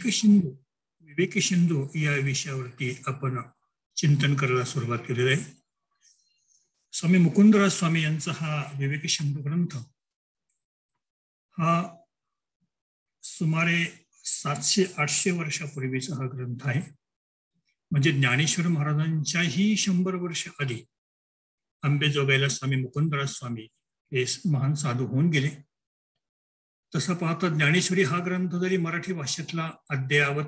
विवेक सिंधू या विषयावरती आपण चिंतन करायला सुरुवात केलेली आहे. स्वामी मुकुंदराज स्वामी यांचा हा विवेक सिंधू ग्रंथ हा सुमारे 700-800 वर्षापूर्वीचा हा ग्रंथ आहे. म्हणजे ज्ञानेश्वर महाराजांच्याही 100 वर्ष आधी अंबेजोगाईला स्वामी मुकुंदराज स्वामी हे महान साधू होऊन गेले. तसं पाहता ज्ञानेश्वरी हा ग्रंथ जरी मराठी भाषेतला अद्ययावत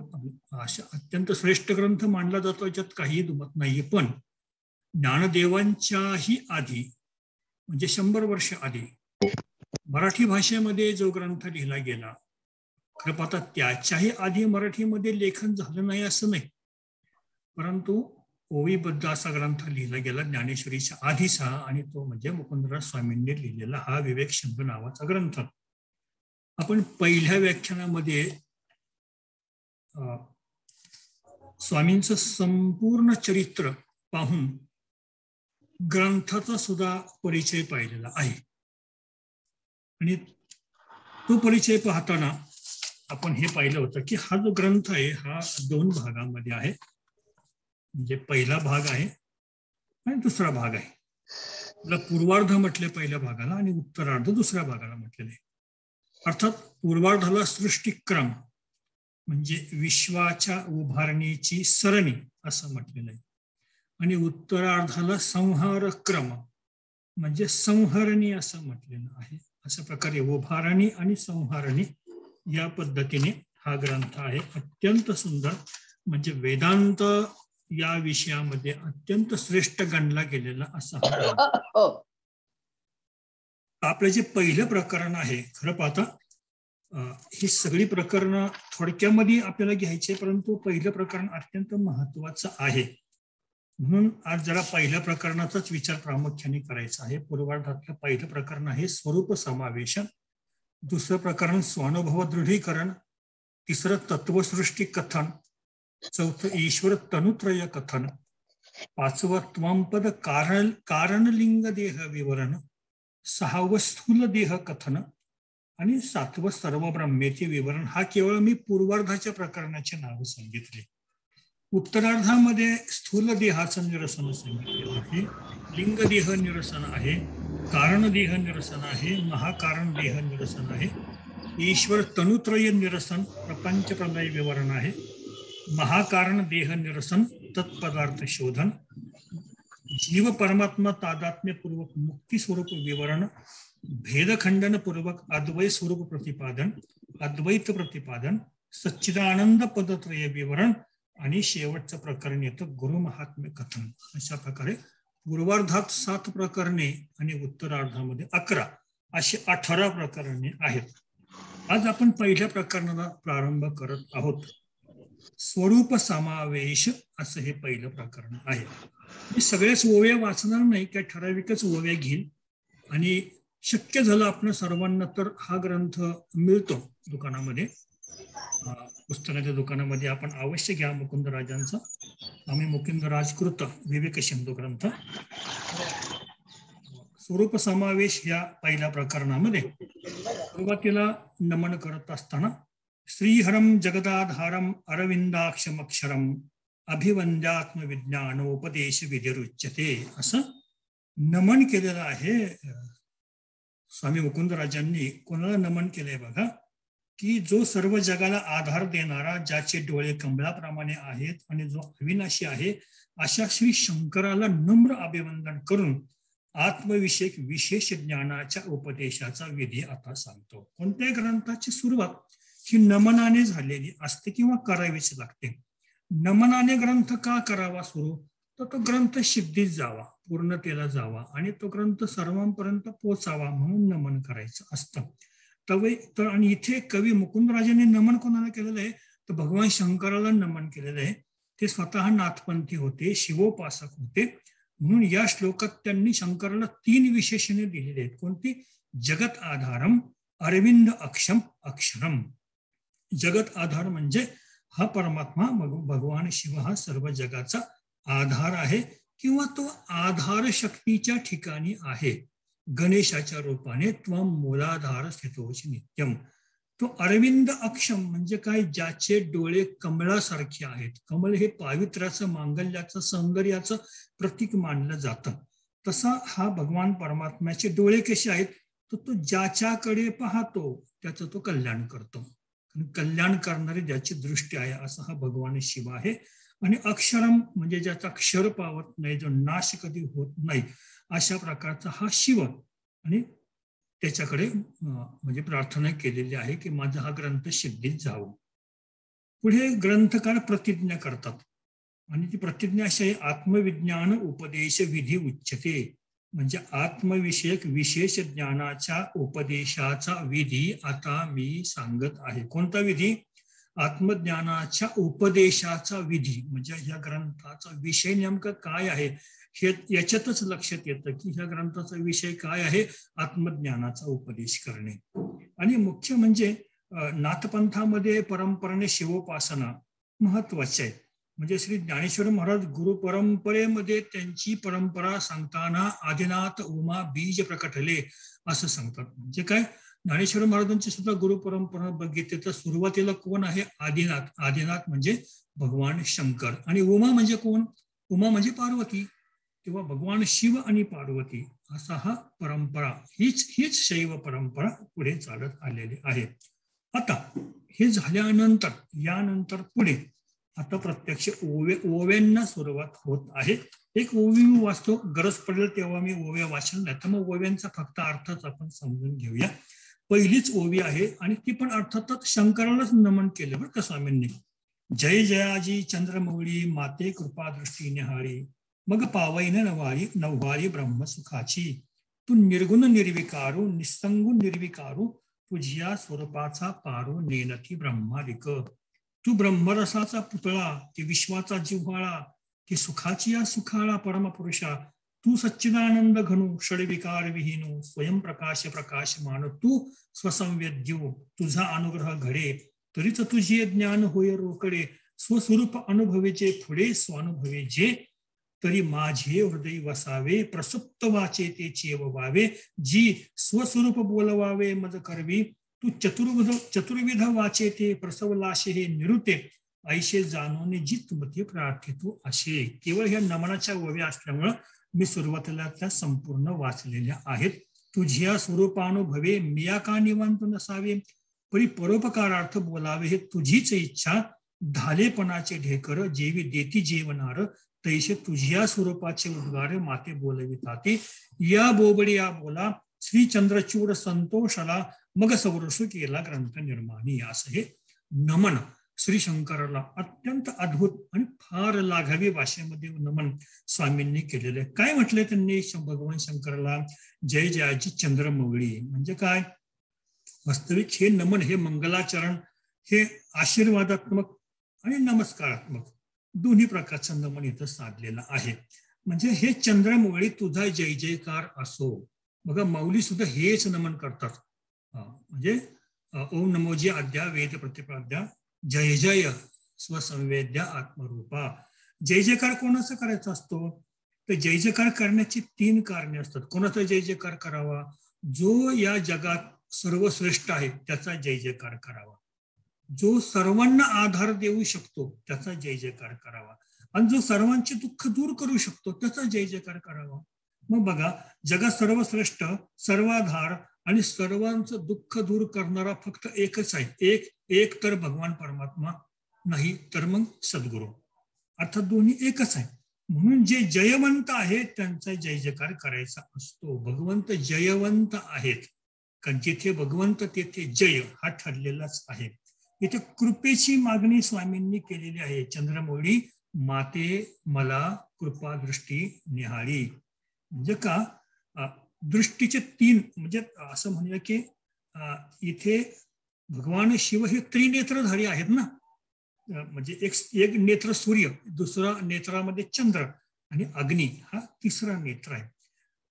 अत्यंत श्रेष्ठ ग्रंथ मानला जातो, याच्यात काहीही दुमत नाहीये. पण ज्ञानदेवांच्याही आधी म्हणजे 100 वर्ष आधी मराठी भाषेमध्ये जो ग्रंथ लिहिला गेला, खरं पाहता त्याच्याही आधी मराठीमध्ये लेखन झालं नाही असं नाही, परंतु ओवीबद्ध असा ग्रंथ लिहिला गेला ज्ञानेश्वरीच्या आधीचा, आणि तो म्हणजे मुकुंदराज स्वामींनी लिहिलेला हा विवेक सिंधू नावाचा ग्रंथ. आपण पहिल्या व्याख्यानामध्ये स्वामींचं संपूर्ण चरित्र पाहून ग्रंथाचा सुद्धा परिचय पाहिलेला आहे. आणि तो परिचय पाहताना आपण हे पाहिलं होतं की हा जो ग्रंथ आहे हा 2 भागामध्ये आहे. म्हणजे पहिला भाग आहे आणि दुसरा भाग आहे. त्याला पूर्वार्ध म्हटले पहिल्या भागाला आणि उत्तरार्ध दुसऱ्या भागाला म्हटलेले आहे. अर्थात पूर्वार्धाला सृष्टिक्रम म्हणजे विश्वाच्या उभारणीची सरणी असं म्हटलेलं आहे, आणि उत्तरार्धाला संहार क्रम म्हणजे संहरणी असं म्हटलेलं आहे. अशा प्रकारे उभारणी आणि संहारणी या पद्धतीने हा ग्रंथ आहे. अत्यंत सुंदर, म्हणजे वेदांत या विषयामध्ये अत्यंत श्रेष्ठ गणला गेलेला असा हा ग्रंथ. आपलं जे पहिलं प्रकरण आहे, खरं पाहता ही सगळी प्रकरणं थोडक्यामध्ये आपल्याला घ्यायची, परंतु पहिलं प्रकरण अत्यंत महत्वाचं आहे. म्हणून आज जरा पहिल्या प्रकरणाचाच विचार प्रामुख्याने करायचा आहे. पूर्वार्धातलं पहिलं प्रकरण आहे स्वरूप समावेशन, दुसरं प्रकरण स्वानुभव दृढीकरण, तिसरं तत्वसृष्टी कथन, चौथं ईश्वर तनुत्रय कथन, पाचवं त्वंपद कारणलिंग देह विवरण, 6वं स्थूल देह कथन आणि 7वं सर्व ब्रह्मेचे विवरण. हा केवळ मी पूर्वार्धाच्या प्रकरणाचे नाव सांगितले. उत्तरार्धामध्ये स्थूल देहाचं निरसन सांगितलेलं आहे, लिंग देह निरसन आहे, कारण देह निरसन आहे, महाकारण देह निरसन आहे, ईश्वर तनुत्रय निरसन प्रपंच प्रलय विवरण आहे, महाकारण देह निरसन तत्पदार्थ शोधन, जीव परमात्मा तादात्म्य पूर्वक मुक्ती स्वरूप विवरण, भेदखंडन पूर्वक अद्वैत स्वरूप प्रतिपादन, अद्वैत प्रतिपादन, सच्चिदानंद पदत्रय विवरण, आणि शेवटचं प्रकरण येतं गुरु महात्म्य कथन. अशा प्रकारे पूर्वार्धात 7 प्रकरणे आणि उत्तरार्धामध्ये 11 अशी 18 प्रकरणे आहेत. आज आपण पहिल्या प्रकरणाला प्रारंभ करत आहोत. स्वरूप समावेश असं हे पहिलं प्रकरण आहे. मी सगळेच ओव्या वाचणार नाही, त्या ठराविकच ओव्या घेईल, आणि शक्य झालं आपण सर्वांना तर हा ग्रंथ मिळतो दुकानामध्ये, पुस्तकाच्या दुकानामध्ये आपण अवश्य घ्या मुकुंदराजांचा स्वामी मुकुंदराजकृत विवेक सिंधू ग्रंथ. स्वरूप समावेश या पहिल्या प्रकरणामध्ये सुरुवातीला नमन करत असताना श्रीहरम जगदाधारम अरविंदाक्षमक्षरम अभिवंद्यात्म विज्ञानोपदेश विधिरुच्यते असं नमन केलेलं आहे. स्वामी मुकुंदराजांनी कोणाला नमन केलंय बघा, की जो सर्व जगाला आधार देणारा, ज्याचे डोळे कमळाप्रमाणे आहेत आणि जो अविनाशी आहे, अशा श्री शंकराला नम्र अभिवंदन करून आत्मविषयक विशेष ज्ञानाच्या उपदेशाचा विधी आता सांगतो. कोणत्याही ग्रंथाची सुरुवात ही नमनाने झालेली असते किंवा करावीच लागते. नमनाने ग्रंथ का करावा सुरू, तर तो ग्रंथ सिद्धीत जावा, पूर्णतेला जावा आणि तो ग्रंथ सर्वांपर्यंत पोचावा म्हणून नमन करायचं असतं. तर आणि इथे कवी मुकुंदराजांनी नमन कोणाला केलेलं आहे, तर भगवान शंकराला नमन केलेलं आहे. ते स्वतः नाथपंथी होते, शिवोपासक होते, म्हणून या श्लोकात त्यांनी शंकराला 3 विशेषणे दिलेली आहेत. कोणती? जगत आधारम, अरविंद अक्षम, अक्षरम. जगत आधार म्हणजे हा परमात्मा भगवान शिव हा सर्व जगाचा आधार आहे, किंवा तो आधार शक्तीच्या ठिकाणी आहे. गणेशाच्या रूपाने त्वम मूलाधार स्थितोच नित्यम. तो अरविंद अक्षम म्हणजे काय, ज्याचे डोळे कमळासारखे आहेत. कमळ हे पावित्र्याचं, मांगल्याचं, सौंदर्याचं प्रतीक मानलं जातं. तसा हा भगवान परमात्म्याचे डोळे कसे आहेत, तर तो ज्याच्याकडे पाहतो त्याचं तो कल्याण करतो. कल्याण करणारी ज्याची दृष्टी आहे असा हा भगवान शिव आहे. आणि अक्षरम म्हणजे ज्याचा क्षर पावत नाही, जो नाश कधी होत नाही, अशा प्रकारचा हा शिव. आणि त्याच्याकडे म्हणजे प्रार्थना केलेली आहे की माझा हा ग्रंथ सिद्धीत जावं. पुढे ग्रंथकार प्रतिज्ञा करतात आणि ती प्रतिज्ञा अशी आहे, आत्मविज्ञान उपदेश विधी उच्यते. म्हणजे आत्मविषयक विशेष ज्ञानाच्या उपदेशाचा विधी आता मी सांगत आहे. कोणता विधी? आत्मज्ञानाच्या उपदेशाचा विधी. म्हणजे ह्या ग्रंथाचा विषय नेमका काय आहे हे याच्यातच लक्षात येतं की ह्या ग्रंथाचा विषय काय आहे, आत्मज्ञानाचा उपदेश करणे. आणि मुख्य म्हणजे नाथपंथामध्ये परंपरेने शिवोपासना महत्वाची आहे. म्हणजे श्री ज्ञानेश्वर महाराज गुरु परंपरेमध्ये त्यांची परंपरा सांगताना आदिनाथ उमा बीज प्रकटले असं सांगतात. म्हणजे काय, ज्ञानेश्वर महाराजांची सुद्धा गुरु परंपरा बघितली तर सुरुवातीला कोण आहे, आदिनाथ. आदिनाथ म्हणजे भगवान शंकर. आणि उमा म्हणजे कोण? उमा म्हणजे पार्वती. तेव्हा भगवान शिव आणि पार्वती असा हा परंपरा, हीच शैव परंपरा पुढे चालत आलेली आहे. आता हे झाल्यानंतर यानंतर पुढे आता प्रत्यक्ष ओव्यांना सुरुवात होत आहे. एक ओवी मी वाचतो, गरज पडेल तेव्हा मी ओव्या वाचन, नाही तर मग ओव्यांचा फक्त अर्थच आपण समजून घेऊया. पहिलीच ओवी आहे आणि ती पण अर्थातच शंकरालाच नमन केलं बरं का स्वामींनी. जय जयाजी चंद्रमौळी माते कृपा दृष्टी निहाळी, मग पावईन नववारी ब्रह्मसुखाची. तू निर्गुण निर्विकारू निसंगुण निर्विकारू, तुझ्या स्वरूपाचा पारू नेनती ब्रह्मादिक. तू ब्रह्मरसाचा पुतळा, ती विश्वाचा जिव्हाळा, ती सुखाची या सुखाळा परमपुरुषा. तू सच्चिदानंद घनू षडविकार विहीनू, स्वयंप्रकाश प्रकाशमान तू स्वसंवेद्यू. तुझा अनुग्रह घडे तरीच तुझे ज्ञान होय रोकडे, स्वस्वरूप अनुभवेचे पुढे स्वानुभवे जे. तरी माझे हृदय वसावे प्रसुप्त वाचे ते चेवावे, जी स्वस्वरूप बोलवावे मज करवी. तू चतुर्विध वाचे ते प्रसवलाशे हे निरुते, ऐशे जाणून जितमते प्रार्थितो असे. केवळ ह्या नमनाच्या ओव्या असल्यामुळं मी सुरुवातीला त्या संपूर्ण वाचलेल्या आहेत. तुझ्या स्वरूपानुभवे मिया का निवांत नसावे, परी परोपकारार्थ बोलावे हे तुझीच इच्छा. धालेपणाचे ढेकर जेवी देती जेवणार, तैसे तुझ्या स्वरूपाचे उद्गार माते बोलविताते. या बोबडिया बोला श्री चंद्रचूड संतोषाला, मग सौरसू केला ग्रंथ निर्माणी. असं हे नमन श्री शंकराला अत्यंत अद्भुत आणि फार लाघवी भाषेमध्ये नमन स्वामींनी केलेलं आहे. काय म्हटलंय त्यांनी भगवान शंकराला? जय जयाची चंद्रमौळी. म्हणजे काय, वास्तविक हे नमन, हे मंगलाचरण, हे आशीर्वादात्मक आणि नमस्कारात्मक दोन्ही प्रकारचं नमन इथं साधलेलं आहे. म्हणजे हे चंद्रमौळी तुझा जय जयकार असो. बघा मौली सुद्धा हेच नमन करतात. म्हणजे ओम नमोजी आद्या वेद प्रतिपाद्या, जय जय स्वसंवेद्या आत्मरूपा. जय जयकार कोणाचा करायचा असतो? तर जय जयकार करण्याची 3 कारणे असतात. कोणाचा जय जयकार करावा? जो या जगात सर्वश्रेष्ठ आहे त्याचा जय जयकार करावा. जो सर्वांना आधार देऊ शकतो त्याचा जय जयकार करावा. आणि जो सर्वांचे दुःख दूर करू शकतो त्याचा जय जयकार करावा. मग बघा, जगात सर्वश्रेष्ठ, सर्वाधार आणि सर्वांचं दुःख दूर करणारा फक्त एकच आहे. एक तर भगवान परमात्मा, नाही तर मग सद्गुरू. अर्थात दोन्ही एकच आहे. म्हणून जे जयवंत आहेत त्यांचा जय जयकार करायचा असतो. भगवंत जयवंत आहेत, कारण जिथे भगवंत तेथे जय हा ठरलेलाच आहे. इथे कृपेची मागणी स्वामींनी केलेली आहे. चंद्रमौळी माते मला कृपा दृष्टी निहाळी. म्हणजे का, दृष्टीचे 3, म्हणजे असं म्हणूया की इथे भगवान शिव हे त्रिनेत्रधारी आहेत ना. म्हणजे एक नेत्र सूर्य, दुसरा नेत्रामध्ये चंद्र आणि अग्नी हा तिसरा नेत्र आहे.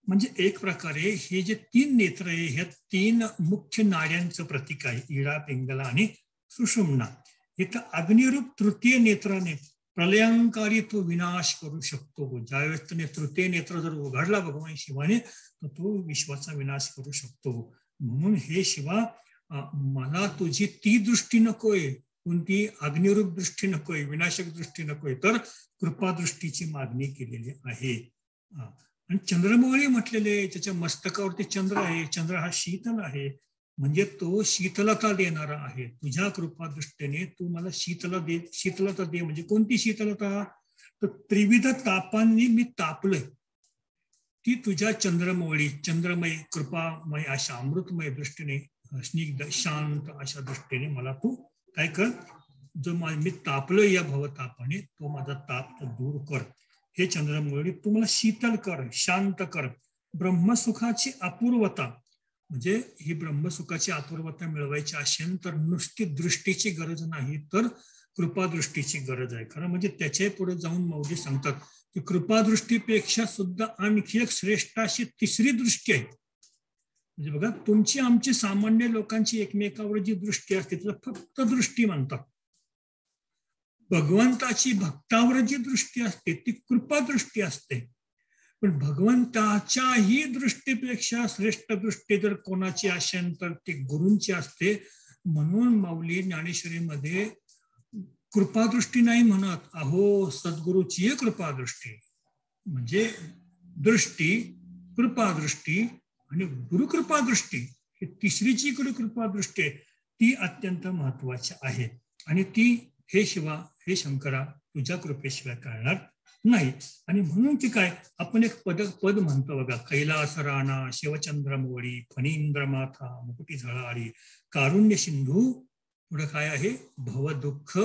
म्हणजे एक प्रकारे हे जे 3 नेत्र आहे हे 3 मुख्य नाड्यांचं प्रतीक आहे, इडा, पिंगला आणि सुषुम्ना. इथं अग्निरूप तृतीय नेत्राने प्रलयंकारी तो विनाश करू शकतो. ज्यावेळेस त्याने तृतीय नेत्र जर उघडला भगवान शिवाने तर तो विश्वाचा विनाश करू शकतो. म्हणून हे शिवा मला तुझी ती दृष्टी नकोय, कोणती अग्निरूप दृष्टी नकोय, विनाशक दृष्टी नकोय, तर कृपादृष्टीची मागणी केलेली आहे. आणि चंद्रमौळी म्हटलेले, त्याच्या मस्तकावरती चंद्र आहे, चंद्र हा शीतल आहे, म्हणजे तो शीतलता देणारा आहे. तुझ्या कृपादृष्टीने तू मला शीतलता दे. म्हणजे कोणती शीतलता? तर त्रिविध तापांनी मी तापलोय, ती तुझ्या चंद्रमौळी, चंद्रमय, कृपामय अशा अमृतमय दृष्टीने, स्निग्ध शांत अशा दृष्टीने मला तू काय कर, जो मी तापलोय या भवतापाने, तो माझा ताप दूर कर. हे चंद्रमौळी तू मला शीतल कर, शांत कर. ब्रह्मसुखाची अपूर्वता, म्हणजे ही ब्रह्मसुखाची अपूर्वता मिळवायची असेल तर नुसती दृष्टीची गरज नाही, तर कृपादृष्टीची गरज आहे. खरं म्हणजे त्याच्या पुढे जाऊन मौली सांगतात की कृपादृष्टीपेक्षा सुद्धा आणखी एक श्रेष्ठ अशी तिसरी दृष्टी आहे. म्हणजे बघा, तुमची आमची सामान्य लोकांची एकमेकावर जी दृष्टी असते त्याला फक्त दृष्टी म्हणतात. भगवंताची भक्तावर जी दृष्टी असते ती कृपादृष्टी असते. पण भगवंताच्याही दृष्टीपेक्षा श्रेष्ठ दृष्टी जर कोणाची असेल तर ती गुरूंची असते. म्हणून माऊली ज्ञानेश्वरीमध्ये कृपादृष्टी नाही म्हणत, अहो सद्गुरूची कृपादृष्टी. म्हणजे दृष्टी, कृपादृष्टी आणि गुरुकृपादृष्टी, ही तिसरी जी गुरुकृपादृष्टी आहे ती अत्यंत महत्वाची आहे. आणि ती हे शिवा, हे शंकरा, तुझ्या कृपेशिवाय कळणार नाही. आणि म्हणून की काय, आपण एक पद म्हणतो बघा, कैलास राणा, शिवचंद्रमौळी, फणींद्र माथा, मुकुटी झळाळी, कारुण्य सिंधू, पुढे काय आहे, भव दुःख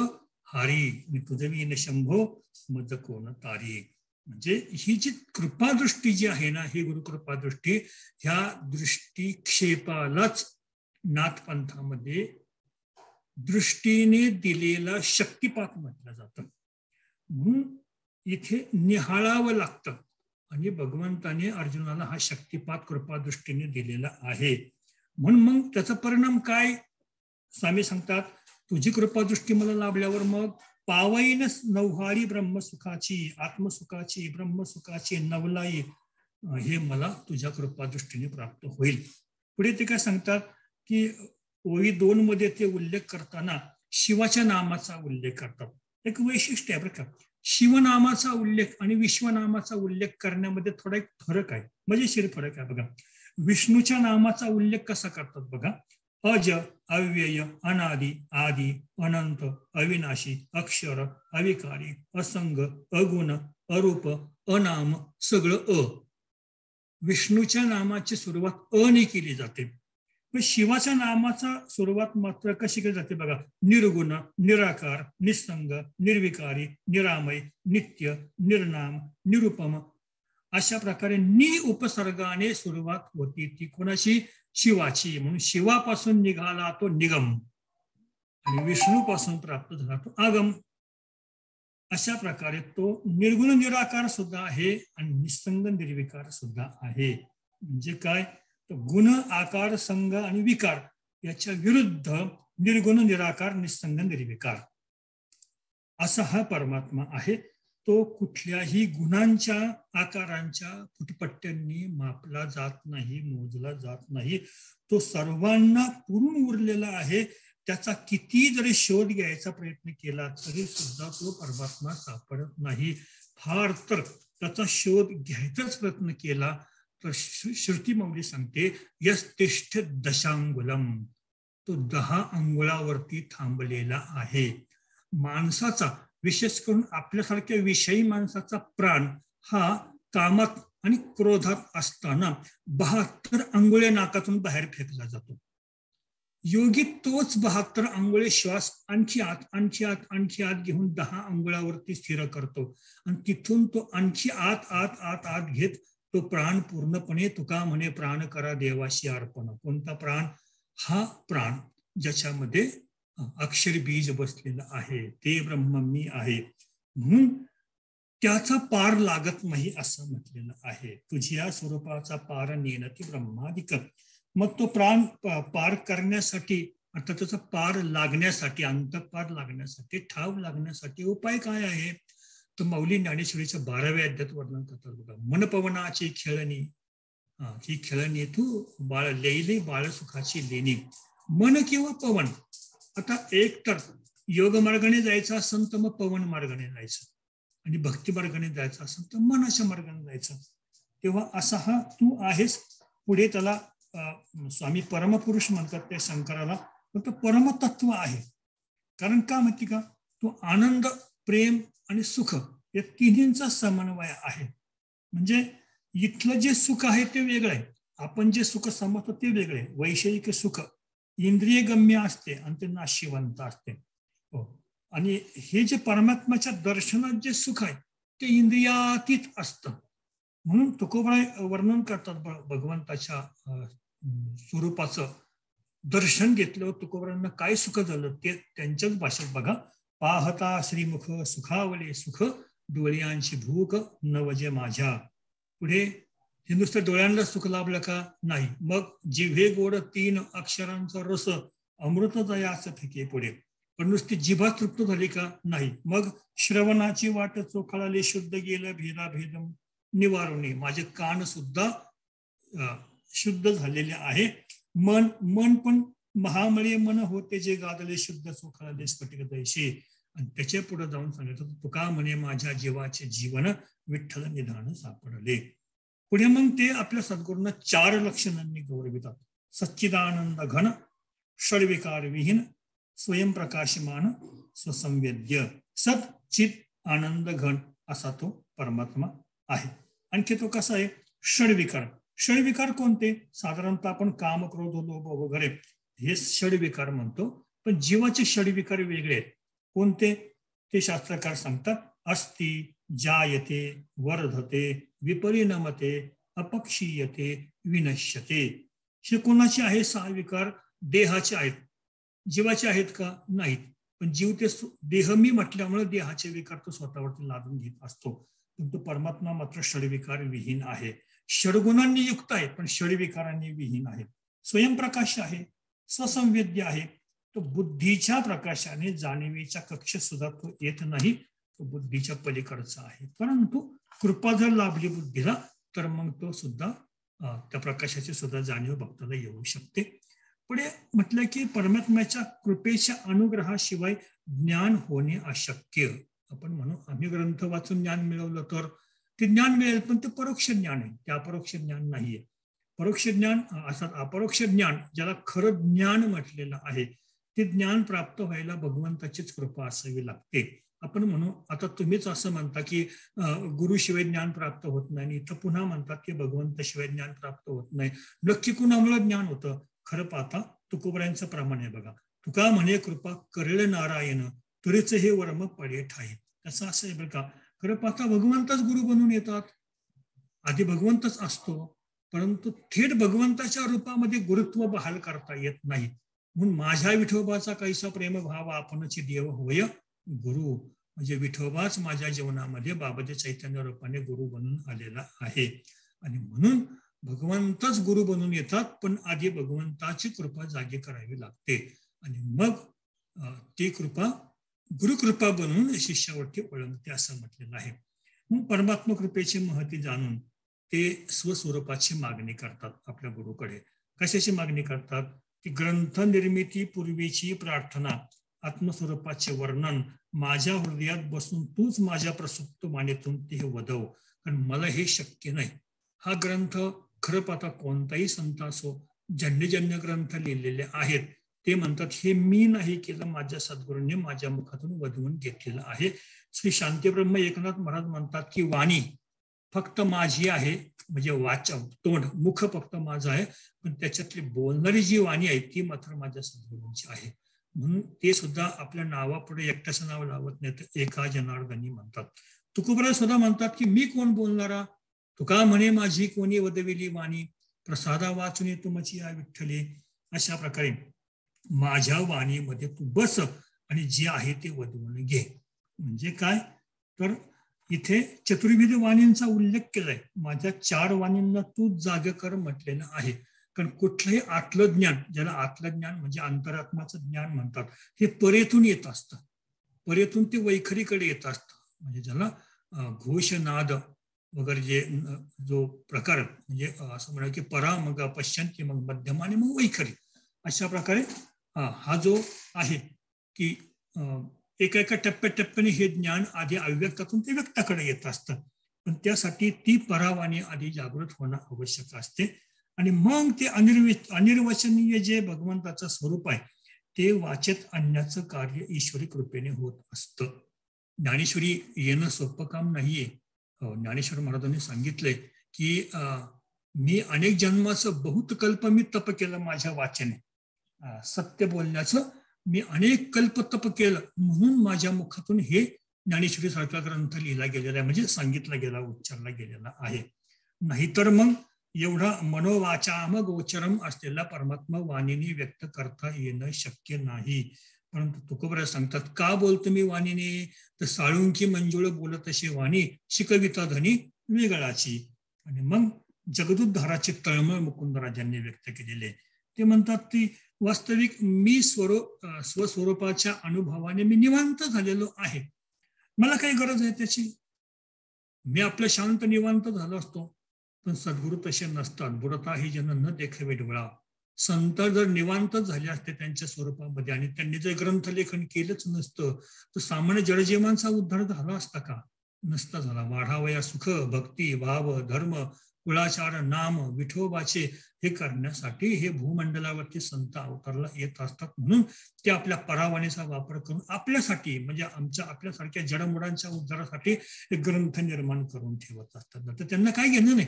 हारी, तुझवीन शंभो मज कोण तारी. म्हणजे ही जी कृपादृष्टी जी आहे ना, ही गुरुकृपादृष्टी, ह्या दृष्टीक्षेपालाच नाथपंथामध्ये दृष्टीने दिलेला शक्तिपात म्हटलं जातं. म्हणून इथे निहाळावं लागतं. आणि भगवंताने अर्जुनाला हा शक्तिपात कृपादृष्टीने दिलेला आहे. म्हणून मग त्याचा परिणाम काय, स्वामी सांगतात, तुझी कृपादृष्टी मला लाभल्यावर मग पावईन नवहाळी ब्रह्मसुखाची, आत्मसुखाची, ब्रह्मसुखाची नवलाई, हे मला तुझ्या कृपादृष्टीने प्राप्त होईल. पुढे ते काय सांगतात की ओळी 2 मध्ये ते उल्लेख करताना शिवाच्या नामाचा उल्लेख करतात. एक वैशिष्ट्य आहे बरं का, शिवनामाचा उल्लेख आणि विश्वनामाचा उल्लेख करण्यामध्ये थोडा एक फरक आहे, मजेशीर फरक आहे बघा. विष्णूच्या नामाचा उल्लेख कसा करतात बघा, अज, अव्यय, अनादि, आदि, अनंत, अविनाशी, अक्षर, अविकारी, असंग, अगुण, अरूप, अनाम, सगळं अ. विष्णूच्या नामाची सुरुवात अ ने केली जाते. पण शिवाच्या नामाचा सुरुवात मात्र कशी केली जाते बघा, निर्गुण, निराकार, निसंग, निर्विकारी, निरामय, नित्य, निर्नाम, निरुपम, अशा प्रकारे नि उपसर्गाने सुरुवात होती. ती कोणाची, शिवाची. म्हणून शिवापासून निघाला तो निगम आणि विष्णूपासून प्राप्त झाला तो आगम. अशा प्रकारे तो निर्गुण निराकार सुद्धा आहे आणि निसंग निर्विकार सुद्धा आहे. म्हणजे काय, गुण, आकार, संग आणि विकार याच्या विरुद्ध निर्गुण, निराकार, निसंग, निर्विकार असा हा परमात्मा आहे. तो कुठल्याही गुणांच्या, आकारांच्या फुटपट्ट्यांनी मापला जात नाही, मोजला जात नाही. तो सर्वांना पुरून उरलेला आहे. त्याचा किती जरी शोध घ्यायचा प्रयत्न केला तरी सुद्धा तो परमात्मा सापडत नाही. फार तर त्याचा शोध घ्यायचाच प्रयत्न केला तर श्रुती माऊली सांगते, यस्तिष्ठ दशांगुलम, तो 10 अंगुळावरती थांबलेला आहे. माणसाचा, विशेष करून आपल्यासारख्या विषयी माणसाचा प्राण हा कामात आणि क्रोधात असताना 72 अंगुळे नाकातून बाहेर फेकला जातो. योगी तोच 72 अंगुळे श्वास आणखी आत, आणखी आत, आणखी आत घेऊन 10 अंगुळावरती स्थिर करतो आणि तिथून तो आणखी आत आत आत आत घेत तो प्राण पूर्णपणे, तुका म्हणे प्राण करा देवाशी अर्पण. कोणता प्राण? हा प्राण ज्याच्यामध्ये अक्षर बीज बसलेलं आहे, ते ब्रह्म मी आहे. म्हणून त्याचा पार लागत नाही असं म्हटलेलं आहे. तुझ्या स्वरूपाचा पार नेणती ब्रह्मादिक. मग तो प्राण पार करण्यासाठी, अर्थात त्याचा पार लागण्यासाठी, अंतपार लागण्यासाठी, ठाव लागण्यासाठी उपाय काय आहे? तर माऊली ज्ञानेश्वरीच्या 12व्या अध्यायात वर्णन करतात बघा, मनपवनाची खेळणी, ही खेळणी तू बाळ लेली, बाळ सुखाची लेणी. मन किंवा पवन. आता एक तर योग मार्गाने जायचं असेल तर मग पवन मार्गाने जायचं, आणि भक्ती मार्गाने जायचं असेल तर मनाच्या मार्गाने जायचं. तेव्हा असा हा तू आहेस. पुढे त्याला स्वामी परमपुरुष म्हणतात त्या शंकराला, तो परमतत्व आहे. कारण का माहिती का, तो आनंद, प्रेम आणि सुख या तिन्हींचा समन्वय आहे. म्हणजे इथलं जे सुख आहे ते वेगळं आहे, आपण जे सुख समजतो ते वेगळं आहे. वैषयिक सुख इंद्रिय गम्य असते आणि ते नाशिवंत असते. आणि हे जे परमात्म्याच्या दर्शनात जे सुख आहे ते इंद्रियातीत असतं. म्हणून तुकोबाराय वर्णन करतात भगवंताच्या स्वरूपाचं. दर्शन घेतलं तुकोबारायांना काय सुख झालं ते त्यांच्याच भाषेत बघा. पाहता श्रीमुख सुखावले सुख, डोळ्यांची भूक नवजे माझ्या. पुढे हिंदुस्तान डोळ्यांना सुख लाभलं का? नाही. मग जिव्हे गोड 3 अक्षरांचा रस, अमृत दयाच फिके पुढे. पण नुसती जिभा तृप्त झाली का? नाही. मग श्रवणाची वाट चोखाळले, शुद्ध गेलं भेदाभेद निवारणे. माझे कान सुद्धा शुद्ध झालेले आहे. मन पण महामळे मन होते जे गादले, शुद्ध चोखाळले स्फटिक दैशी. आणि त्याच्या पुढे जाऊन सांगितलं, तुका म्हणे माझ्या जीवाचे जीवन विठ्ठल निधान सापडले. पुढे मग ते आपल्या सद्गुरूंना 4 लक्षणांनी गौरवितात. सच्चिदानंद घन, षड्विकार विहीन, स्वयंप्रकाशमान, स्वसंवेद्य. सत चित आनंद घन असा तो परमात्मा आहे. आणखी तो कसा आहे? षड्विकार. षड्विकार कोणते? साधारणतः आपण काम, क्रोध, लोभ वगैरे हे षड्विकार म्हणतो, पण जीवाचे षड्विकार वेगळे आहेत. कोणते ते शास्त्रकार सांगतात. अस्ति, जायते, वर्धते, विपरिणमते, अपक्षीयते, विनश्यते. हे कोणाचे आहे? 6 विकार देहाचे आहेत. जीवाचे आहेत का? नाहीत. पण जीव ते देह मी म्हटल्यामुळे देहाचे विकार तो स्वतःवरती लादून घेत असतो. परंतु परमात्मा मात्र षड्विकार विहीन आहे. षड्गुणांनी युक्त आहे पण षड्विकारांनी विहीन आहे. स्वयंप्रकाश आहे, स्वसंवेद्य आहे. तो बुद्धीच्या प्रकाशाने जाणीवेच्या कक्ष सुद्धा तो येत नाही, तो बुद्धीच्या पलीकडचा आहे. परंतु कृपा जर लाभली बुद्धीला तर मग तो सुद्धा त्या प्रकाशाची सुद्धा जाणीव भक्ताला येऊ शकते. पुढे म्हटलं की परमात्म्याच्या कृपेच्या अनुग्रहाशिवाय ज्ञान होणे अशक्य. आपण म्हणू आम्ही ग्रंथ वाचून ज्ञान मिळवलं तर ते ज्ञान मिळेल, पण ते परोक्ष ज्ञान आहे, ते अपरोक्ष ज्ञान नाहीये. परोक्ष ज्ञान अर्थात अपरोक्ष ज्ञान ज्याला खरं ज्ञान म्हटलेलं आहे, ते ज्ञान प्राप्त व्हायला भगवंताचीच कृपा असावी लागते. आपण म्हणू आता तुम्हीच असं म्हणता की गुरुशिवाय ज्ञान प्राप्त होत नाही, इथं पुन्हा म्हणतात की भगवंताशिवाय ज्ञान प्राप्त होत नाही. नक्की कुणामुळे ज्ञान होतं? खरं पाहता तुकोबारायांचं प्रमाण आहे बघा. तुका म्हणे कृपा करेल नारायण, तरीच हे वर्म पडे ठाई. असं असं आहे बरं का. खरं पाहता भगवंतच गुरु बनून येतात. आधी भगवंतच असतो, परंतु थेट भगवंताच्या रूपामध्ये गुरुत्व बहाल करता येत नाही. म्हणून माझ्या विठोबाचा कैसा प्रेम भाव आपणची देव होय गुरु. म्हणजे विठोबाच माझ्या जीवनामध्ये बाबाच्या चैतन्य रूपाने गुरु बनून आलेला आहे. आणि म्हणून भगवंतच गुरु बनून येतात, पण आधी भगवंताची कृपा जागी करावी लागते. आणि मग ती कृपा गुरुकृपा बनून शिष्यावरती ओळखते असं म्हटलेलं आहे. मग परमात्मा कृपेची महती जाणून ते स्वस्वरूपाची मागणी करतात आपल्या गुरुकडे. कशाची मागणी करतात? की ग्रंथ निर्मिती पूर्वीची प्रार्थना, आत्मस्वरूपाचे वर्णन माझ्या हृदयात बसून तूच माझ्या प्रसुप्त वाणीतून ते वदव, कारण मला हे शक्य नाही. हा ग्रंथ खरं पाहता कोणताही संत असो, जन्यजन्य ग्रंथ लिहिलेले आहेत, ते म्हणतात हे मी नाही केलं, माझ्या सद्गुरूंनी माझ्या मुखातून वधवून घेतलेलं आहे. श्री शांतीब्रह्म एकनाथ महाराज म्हणतात की वाणी फक्त माझी आहे, म्हणजे वाचा तोंड मुख फक्त माझं आहे, पण त्याच्यातली बोलणारी जी वाणी आहे ती मात्र माझ्या सद्गुरूंची आहे. म्हणून ते सुद्धा आपल्या नावापुढे एकट्याचं नाव लावत नाही, तर एका जनार्दनी म्हणतात. तुकोबाराय सुद्धा म्हणतात की मी कोण बोलणारा, तुका म्हणे माझी कोणी वदविली वाणी, प्रसादा वाचुनी तुमची या विठ्ठली. अशा प्रकारे माझ्या वाणीमध्ये तू बस आणि जे आहे ते वधवून घे. म्हणजे काय तर इथे चतुर्विध वाणींचा उल्लेख केलाय. माझ्या 4 वाणींना तू जाग कर म्हटलेलं आहे. कारण कुठलंही आतलं ज्ञान, ज्याला आतलं ज्ञान म्हणजे अंतरात्माचं ज्ञान म्हणतात, हे परेतून येत असतं. परेतून ते वैखरीकडे येत असतं. म्हणजे ज्याला घोषनाद वगैरे जे जो प्रकार म्हणजे असं म्हणा की परा मग पश्चंती मग मध्यम आणि मग वैखरी, अशा प्रकारे हा जो आहे की एका टप्प्याटप्प्याने हे ज्ञान आधी अव्यक्तातून ते व्यक्ताकडे येत असतं, पण त्यासाठी ती परावाणी आधी जागृत होणं आवश्यक असते. आणि मग ते अनिर्वचनीय जे भगवंताचं स्वरूप आहे ते वाचेत आणण्याचं कार्य ईश्वरी कृपेने होत असतं. ज्ञानेश्वरी येणं सोपं काम नाहीये. ज्ञानेश्वर महाराजांनी सांगितलंय की मी अनेक जन्माचं बहुत कल्प मी तप केलं माझ्या वाचेने. सत्य बोलण्याचं मी अनेक कल्प तप केलं म्हणून माझ्या मुखातून हे ज्ञानेश्वरी सारखा ग्रंथ लिहिला गेलेला आहे, म्हणजे सांगितला गेला, उच्चारला गेलेला आहे. नाहीतर मग एवढा मनोवाचाम गोचरम असलेला परमात्मा वाणीने व्यक्त करता येणं शक्य नाही. परंतु तुकोबराज सांगतात, का बोलतो मी वाणीने, तर साळुंकी मंजुळ बोलत अशी वाणी शिकविता धनी वेगळाची. आणि मग जगदुद्धाराची तळमळ मुकुंदराजांनी व्यक्त केलेले. ते म्हणतात की वास्तविक मी स्वस्वरूपाच्या अनुभवाने मी निवांत झालेलो आहे, मला काही गरज आहे त्याची. मी आपलं शांत निवांत झालो असतो, पण सद्गुरू तसे नसतात. बुडता ही जन न देखावे डोळा. संत जर निवांत झाले असते त्यांच्या स्वरूपामध्ये आणि त्यांनी जर ग्रंथलेखन केलंच नसतं तर सामान्य जडजीवांचा उद्धार झाला असता का? नसता झाला. वाढावया सुख भक्ती भाव धर्म कुळाचार नाम विठोबाचे हे करण्यासाठी हे भूमंडलावरती संत अवतारला येत असतात. म्हणून ते आपल्या परावाणीचा वापर करून आपल्यासाठी, म्हणजे आपल्यासारख्या जडमुडांच्या उद्धारासाठी एक ग्रंथ निर्माण करून ठेवत असतात. तर त्यांना काय घेणं नाही,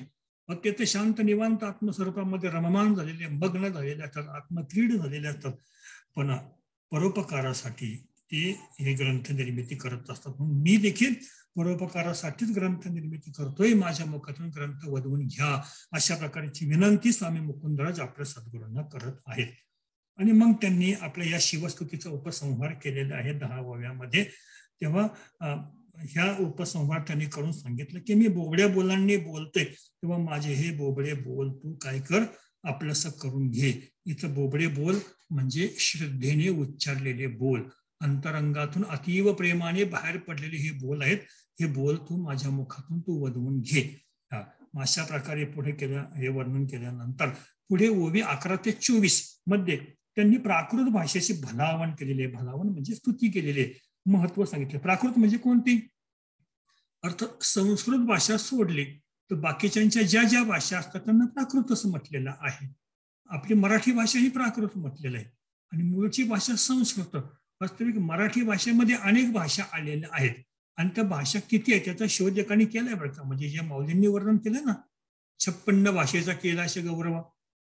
मग ते शांत निवांत आत्मस्वरूपामध्ये रममान झालेले, मग्न झालेले असतात, आत्मक्रीड झालेले असतात. पण परोपकारासाठी ते हे ग्रंथ निर्मिती करत असतात. म्हणून मी देखील परोपकारासाठीच ग्रंथ निर्मिती करतोय, माझ्या मुखातून ग्रंथ वधवून घ्या, अशा प्रकारची विनंती स्वामी मुकुंदराज आपल्या सद्गुरूंना करत आहेत. आणि मग त्यांनी आपल्या या शिवस्तुतीचा उपसंहार केलेला आहे 10व्यामध्ये. तेव्हा ह्या उपसंहार त्यांनी करून सांगितलं की मी बोबड्या बोलांनी बोलतोय, तेव्हा माझे हे बोबडे बोल तू काय कर, आपलंसं करून घे. इथं बोबडे बोल म्हणजे श्रद्धेने उच्चारलेले बोल, अंतरंगातून अतीव प्रेमाने बाहेर पडलेले हे बोल आहेत. हे बोल तू माझ्या मुखातून तू वधवून घे. अशा प्रकारे पुढे हे वर्णन केल्यानंतर पुढे ओवी 11 ते 24 मध्ये त्यांनी प्राकृत भाषेची भलावण केलेली आहे. भलावण म्हणजे स्तुती केलेली आहे, महत्व सांगितले. प्राकृत म्हणजे कोणती, अर्थात संस्कृत भाषा सोडली तर बाकीच्यांच्या ज्या ज्या भाषा असतात त्यांना प्राकृत असं म्हटलेलं आहे. आपली मराठी भाषा ही प्राकृत म्हटलेलं आहे आणि मूळची भाषा संस्कृत. वास्तविक मराठी भाषेमध्ये अनेक भाषा आलेल्या आहेत आणि त्या भाषा किती आहेत त्याचा शोध एकाने केलाय बरं का. म्हणजे जे माऊलींनी वर्णन केलं ना, 56 भाषेचा केलाशे गौरव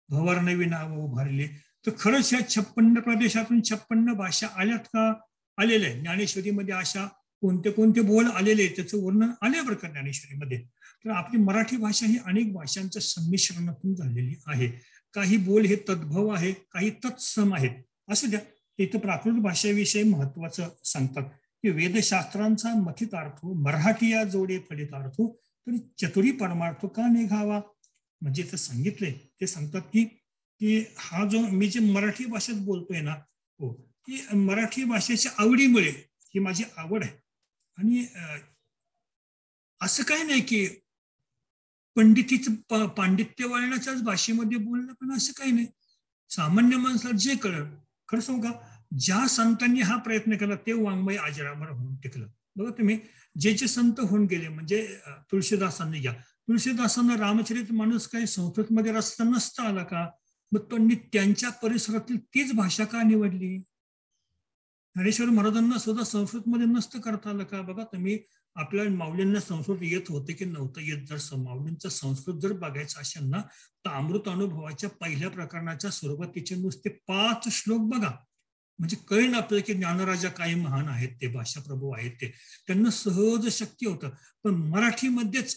भवर नवी नाव उभारले, तर खरंच ह्या 56 प्रदेशातून 56 भाषा आल्यात का? आलेल्या आहे. ज्ञानेश्वरीमध्ये अशा कोणते कोणते बोल आलेले त्याचं वर्णन आले बरं का ज्ञानेश्वरीमध्ये. तर आपली मराठी भाषा ही अनेक भाषांच्या संमिश्रणातून झालेली आहे. काही बोल हे तद्भव आहे, काही तत्सम आहेत. असू द्या, इथं प्राकृत भाषेविषयी महत्वाचं सांगतात की वेदशास्त्रांचा मथितार्थ मराठी या जोडे फलितार्थ तरी चतुरी परमार्थ का निघावा. म्हणजे इथं सांगितलंय, ते सांगतात की हा जो मी जे मराठी भाषेत बोलतोय ना, हो, की मराठी भाषेच्या आवडीमुळे ही माझी आवड आहे. आणि असं काय नाही की पंडितीचं पांडित्य वळणाच्याच भाषेमध्ये बोलणं, पण असं काही नाही. सामान्य माणसाला जे कळलं, खरं सांगू का, ज्या संतांनी हा प्रयत्न केला ते वाङ्मय अजरामर होऊन टिकलं. बघा तुम्ही, जे जे संत होऊन गेले, म्हणजे तुळशीदासांनी घ्या, तुळशीदासांना रामचरित मानस काही संस्कृतमध्ये रस्ता नसता आला का? मग त्यांनी त्यांच्या परिसरातील तीच भाषा का निवडली? ज्ञानेश्वर महाराजांना सुद्धा संस्कृतमध्ये नसतं करता आलं का? बघा तुम्ही, आपल्या माऊलींना संस्कृत येत होते की नव्हतं येत, जर माऊलींचं संस्कृत जर बघायचं असेल ना, तर अमृत अनुभवाच्या पहिल्या प्रकरणाच्या सुरुवातीचे नुसते 5 श्लोक बघा, म्हणजे कळेल आपल्याला की ज्ञानराजा काही महान आहेत, ते भाषाप्रभू आहेत, ते त्यांना सहज शक्य होतं. पण मराठीमध्येच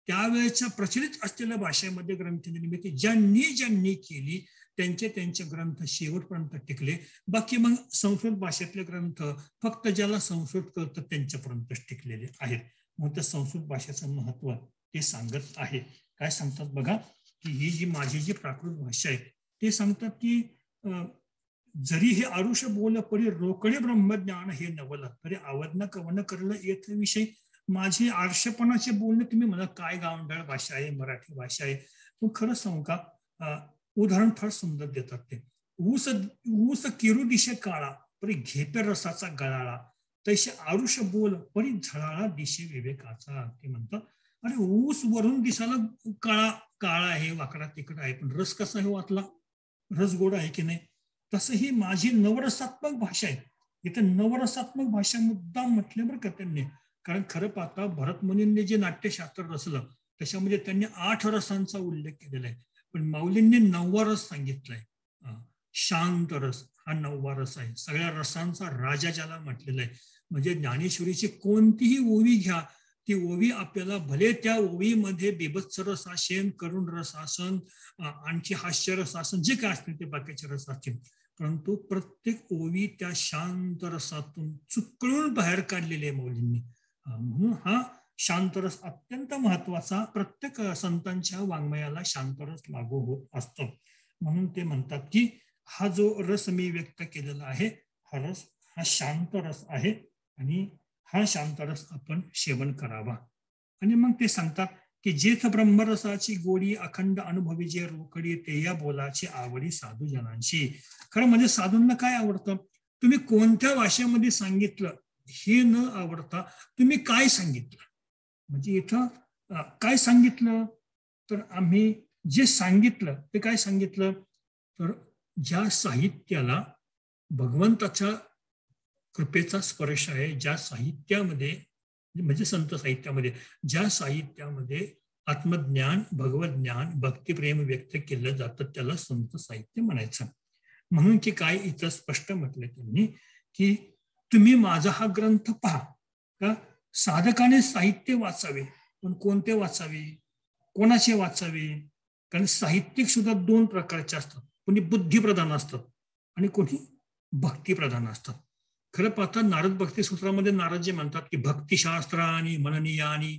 त्यावेळेच्या प्रचलित असलेल्या भाषेमध्ये ग्रंथ निर्मिती ज्यांनी केली त्यांचे ग्रंथ शेवटपर्यंत टिकले. बाकी मग संस्कृत भाषेतले ग्रंथ फक्त ज्याला संस्कृत कळतं त्यांच्यापर्यंतच टिकलेले आहेत. मग त्या संस्कृत भाषेचं महत्व ते सांगत आहे. काय सांगतात बघा, की ही जी माझी जी प्राकृत भाषा आहे ते सांगतात की जरी हे आरुष बोल पडी रोकडे ब्रह्मज्ञान हे नवल, तरी आवडणं कवनं करलं येत विषय. माझी आरशेपणाचे बोलणे तुम्ही मला काय गावंढळ भाषा आहे, मराठी भाषा आहे. पण खरं सांगू का, उदाहरण फार सुंदर देतात ते. ऊस ऊस किरू दिशे काळा परी घेपे रसाचा गळाळा, तैसे आरुष बोल परी झळाळा दिशे विवेकाचा. ते म्हणतात अरे ऊस वरून दिसायला काळा काळा आहे, वाकडा तिकडा आहे, पण रस कसा आहे वाटला, रस गोड आहे की नाही. तसं ही माझी नवरसात्मक भाषा आहे. इथं नवरसात्मक भाषा मुद्दाम म्हटले बरं का त्यांनी, कारण खरं पाहता भरत मुनींनी जे नाट्यशास्त्र रचलं त्याच्यामध्ये त्यांनी 8 रसांचा उल्लेख केलेला आहे, पण माऊलींनी 9वा रस सांगितलाय. शांत रस हा 9वा रस आहे. सगळ्या रसांचा राजा ज्याला म्हटलेला आहे. म्हणजे ज्ञानेश्वरीची कोणतीही ओवी घ्या, ती ओवी आपल्याला भले त्या ओवीमध्ये बिभत्स रस असेल, करुण रस असन, आणखी हास्य रस असन, जे काय असतील ते बाकीचे रस असतील, परंतु प्रत्येक ओवी त्या शांत रसातून चुकळून बाहेर काढलेली आहे मौलींनी. म्हणून हा शांतरस अत्यंत महत्वाचा, प्रत्येक संतांच्या वाङ्मयाला शांतरस लागू होत असतो. म्हणून ते म्हणतात की हा जो रस मी व्यक्त केलेला आहे हा रस हा शांत रस आहे आणि हा शांतरस आपण सेवन करावा. आणि मग ते सांगतात की जेथ ब्रह्मरसाची गोडी अखंड अनुभवी जे रोकडी ते या बोलाची आवडी साधू जनांशी. खरं म्हणजे साधूंना काय आवडतं, तुम्ही कोणत्या भाषेमध्ये सांगितलं हे न आवडता तुम्ही काय सांगितलं, म्हणजे इथं काय सांगितलं तर आम्ही जे सांगितलं ते काय सांगितलं तर ज्या साहित्याला भगवंताच्या कृपेचा स्पर्श आहे, ज्या साहित्यामध्ये म्हणजे संत साहित्यामध्ये ज्या साहित्यामध्ये आत्मज्ञान, भगवत ज्ञान, भक्तिप्रेम व्यक्त केलं जातं त्याला संत साहित्य म्हणायचं. म्हणून की काय इथं स्पष्ट म्हटलं त्यांनी की तुम्ही माझा हा ग्रंथ पहा. का साधकाने साहित्य वाचावे, पण कोणते वाचावे, कोणाचे वाचावे, कारण साहित्यिक सुद्धा 2 प्रकारचे असतात. कोणी बुद्धिप्रधान असतात आणि कोणी भक्तिप्रधान असतात. खरं पाहता नारद भक्ती सूत्रामध्ये नारदजी म्हणतात की भक्तिशास्त्रानी मननीयानी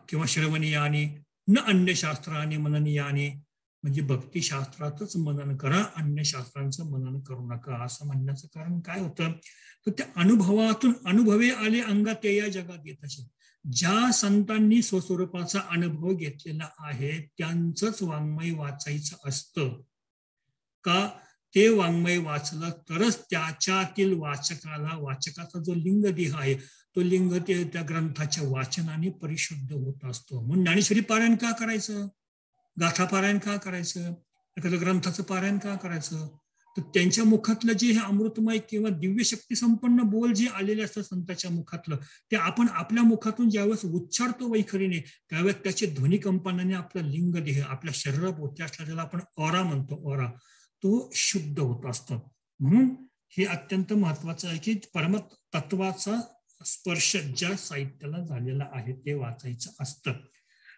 किंवा श्रवणीयानी न अन्य शास्त्रानी मननीयानी, म्हणजे भक्तिशास्त्रातच मनन करा, अन्य शास्त्रांचं मनन करू नका. असं म्हणण्याचं कारण काय होतं तर त्या अनुभवातून अनुभवे आले अंगात या जगात येत असे. ज्या संतांनी स्वस्वरूपाचा अनुभव घेतलेला आहे त्यांचंच वाङ्मय वाचायचं असतं. का ते वाङ्मय वाचलं तरच त्याच्यातील वाचकाला, वाचकाचा जो लिंगदेह आहे तो लिंग त्या ग्रंथाच्या वाचनाने परिशुद्ध होत असतो. म्हणून ज्ञानेश्वरी पारायण का करायचं, गाथा पारायण का करायचं, एखाद्या ग्रंथाचं पारायण का करायचं, तर त्यांच्या मुखातलं जे हे अमृतमय किंवा दिव्य शक्ती संपन्न बोल जे आलेले असतात संतांच्या मुखातलं, ते आपण आपल्या मुखातून ज्यावेळेस उच्चारतो वैखरीने त्यावेळेस त्याचे ध्वनी कंपनाने आपला लिंगदेह, आपल्या शरीराभोवती असला ज्याला आपण ऑरा म्हणतो, ऑरा, तो शुद्ध होत असतो. म्हणून हे अत्यंत महत्वाचं आहे की परमतत्वाचा स्पर्श ज्या साहित्याला झालेला आहे ते वाचायचं असतं.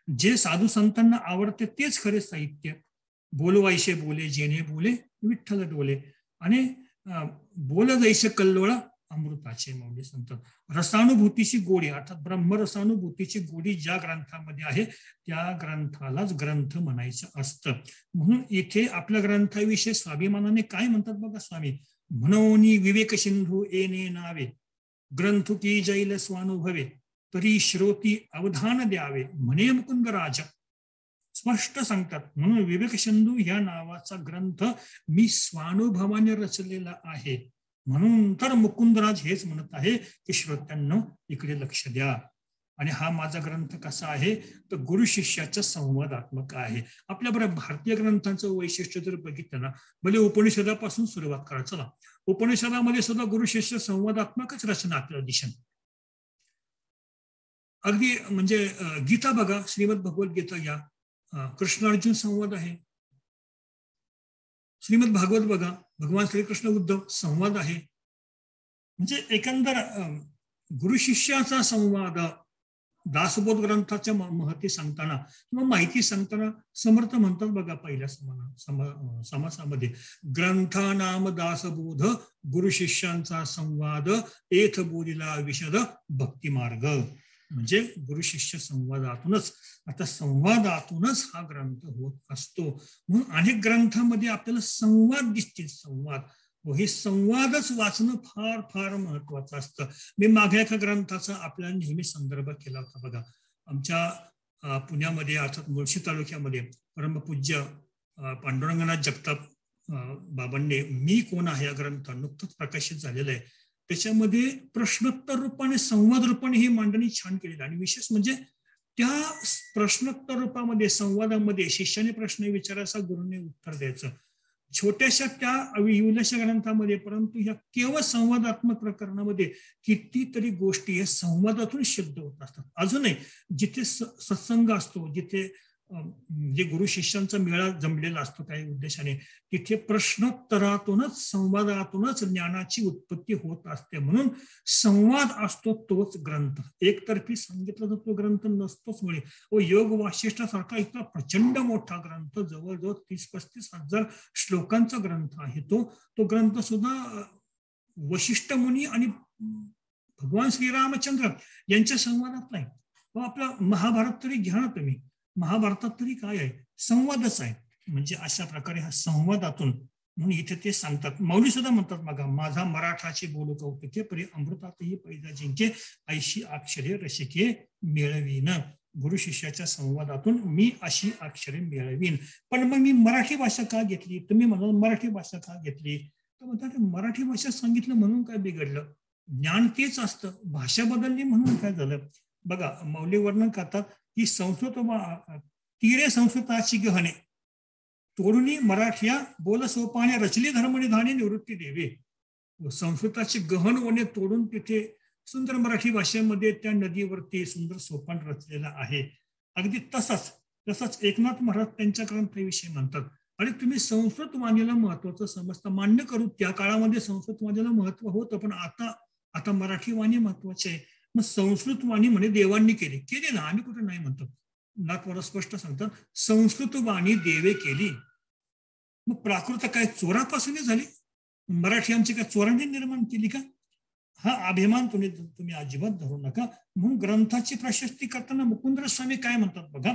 जे साधू संतांना आवडते तेच खरे साहित्य. बोलवायशे बोले जेणे बोले विठ्ठल डोले, आणि बोल जैसे कल्लोळा अमृताचे मौली संत. रसानुभूतीची गोडी अर्थात ब्रह्मरसानुभूतीची गोडी ज्या ग्रंथामध्ये आहे त्या ग्रंथालाच ग्रंथ म्हणायचं असतं. म्हणून इथे आपल्या ग्रंथाविषयी स्वाभिमानाने काय म्हणतात बघा स्वामी, म्हणोनी विवेक सिंधू येणे नावे ग्रंथु की जैल स्वानुभवे तरी श्रोती अवधान द्यावे म्हणे मुकुंद राजा. स्पष्ट सांगतात. म्हणून विवेक सिंधू या नावाचा ग्रंथ मी स्वानुभवाने रचलेला आहे. म्हणून तर मुकुंदराज हेच म्हणत आहे की श्रोत्यांनो इकडे लक्ष द्या. आणि हा माझा ग्रंथ कसा आहे तर गुरु शिष्याचा संवादात्मक आहे. आपल्या भारतीय ग्रंथांचं वैशिष्ट्य जर बघितलं ना, भले उपनिषदापासून सुरुवात करा. चला, उपनिषदामध्ये सुद्धा गुरु शिष्य संवादात्मकच रचना आपल्याला दिसेल. अगदी म्हणजे गीता बघा, श्रीमद भगवद्गीता या कृष्ण अर्जुन संवाद आहे. श्रीमद भागवत बघा, भगवान श्रीकृष्ण उद्धव संवाद आहे. म्हणजे एकंदर गुरु शिष्याचा संवाद दासबोध ग्रंथाच्या महती सांगताना किंवा माहिती सांगताना समर्थ म्हणतात बघा पहिल्या समासामध्ये, ग्रंथानाम दासबोध गुरु शिष्यांचा संवाद एथ बोधिला विशद भक्ती मार्ग. म्हणजे गुरु शिष्य संवादातूनच, आता संवादातूनच हा ग्रंथ होत असतो. म्हणून अनेक ग्रंथामध्ये आपल्याला संवाद दिसतील, संवाद. व हे संवादच वाचणं फार फार महत्वाचं असतं. मी मागे एका ग्रंथाचा आपल्याला नेहमी संदर्भ केला होता बघा. आमच्या पुण्यामध्ये अर्थात मुळशी तालुक्यामध्ये परमपूज्य पांडुरंगनाथ जगताप बाबांनी मी कोण आहे या ग्रंथ नुकतंच प्रकाशित झालेला आहे, त्याच्यामध्ये प्रश्नोत्तर रूपाने संवाद रूपाने ही मांडणी छान केलेली. आणि विशेष म्हणजे त्या प्रश्नोत्तर रूपामध्ये संवादामध्ये शिष्याने प्रश्न विचारायचा, गुरुने उत्तर द्यायचं. छोट्याशा त्या विवल्याशा ग्रंथामध्ये, परंतु या केवळ संवादात्मक प्रकरणामध्ये कितीतरी गोष्टी या संवादातून सिद्ध होत असतात. अजूनही जिथे सत्संग असतो, जिथे जे गुरु शिष्यांचा मेळा जमलेला असतो काही उद्देशाने, तिथे प्रश्नोत्तरातूनच संवादातूनच ज्ञानाची उत्पत्ती होत असते. म्हणून संवाद असतो तोच ग्रंथ. एकतर्फी सांगितला तर तो ग्रंथ नसतोच. मुळे व योग वासिष्ठासारखा इतका प्रचंड मोठा ग्रंथ, जवळजवळ 30-35 हजार श्लोकांचा ग्रंथ आहे तो ग्रंथ सुद्धा वशिष्ठ मुनी आणि भगवान श्रीरामचंद्र यांच्या संवादात नाही. आपला महाभारत तरी घ्या ना तुम्ही, महाभारतात तरी काय आहे, संवादच आहे. म्हणजे अशा प्रकारे हा संवादातून, म्हणून इथे ते सांगतात, मौली सुद्धा म्हणतात बघा, माझा मराठाची बोलू कौतुके परी अमृतातही पैजा जिंके, ऐशी अक्षरे रसिके मिळवीन. गुरु शिष्याच्या संवादातून मी अशी अक्षरे मिळवीन. पण मग मी मराठी भाषा का घेतली, तुम्ही म्हणा मराठी भाषा का घेतली, तर म्हणतात मराठी भाषा सांगितलं म्हणून काय बिघडलं, ज्ञान तेच असतं, भाषा बदलली म्हणून काय झालं. बघा मौली वर्णन करतात की संस्कृत तीरे संस्कृताची गहने तोडुनी मराठ्या बोल सोपाने रचली धर्मनिधाने निवृत्ती देवे. संस्कृताची गहन वने तोडून तिथे सुंदर मराठी भाषेमध्ये त्या नदीवरती सुंदर सोपान रचलेलं आहे. अगदी तसंच एकनाथ महाराज त्यांच्या ग्रंथाविषयी म्हणतात, आणि तुम्ही संस्कृत वाणीला महत्वाचं समजता, मान्य करू त्या काळामध्ये संस्कृत वाणीला महत्व होतं, पण आता मराठी वाणी महत्वाची आहे. मग संस्कृत वाणी म्हणे देवांनी केली ना, आम्ही कुठे नाही म्हणतो. नाथवाडा स्पष्ट सांगतात, संस्कृत वाणी देवे केली. मग प्राकृत काय चोरापासून झाली, मराठी आमची काय चोरांनी निर्माण केली का, हा अभिमान तुम्ही अजिबात धरू नका. म्हणून ग्रंथाची प्रशस्ती करताना मुकुंदर स्वामी काय म्हणतात बघा,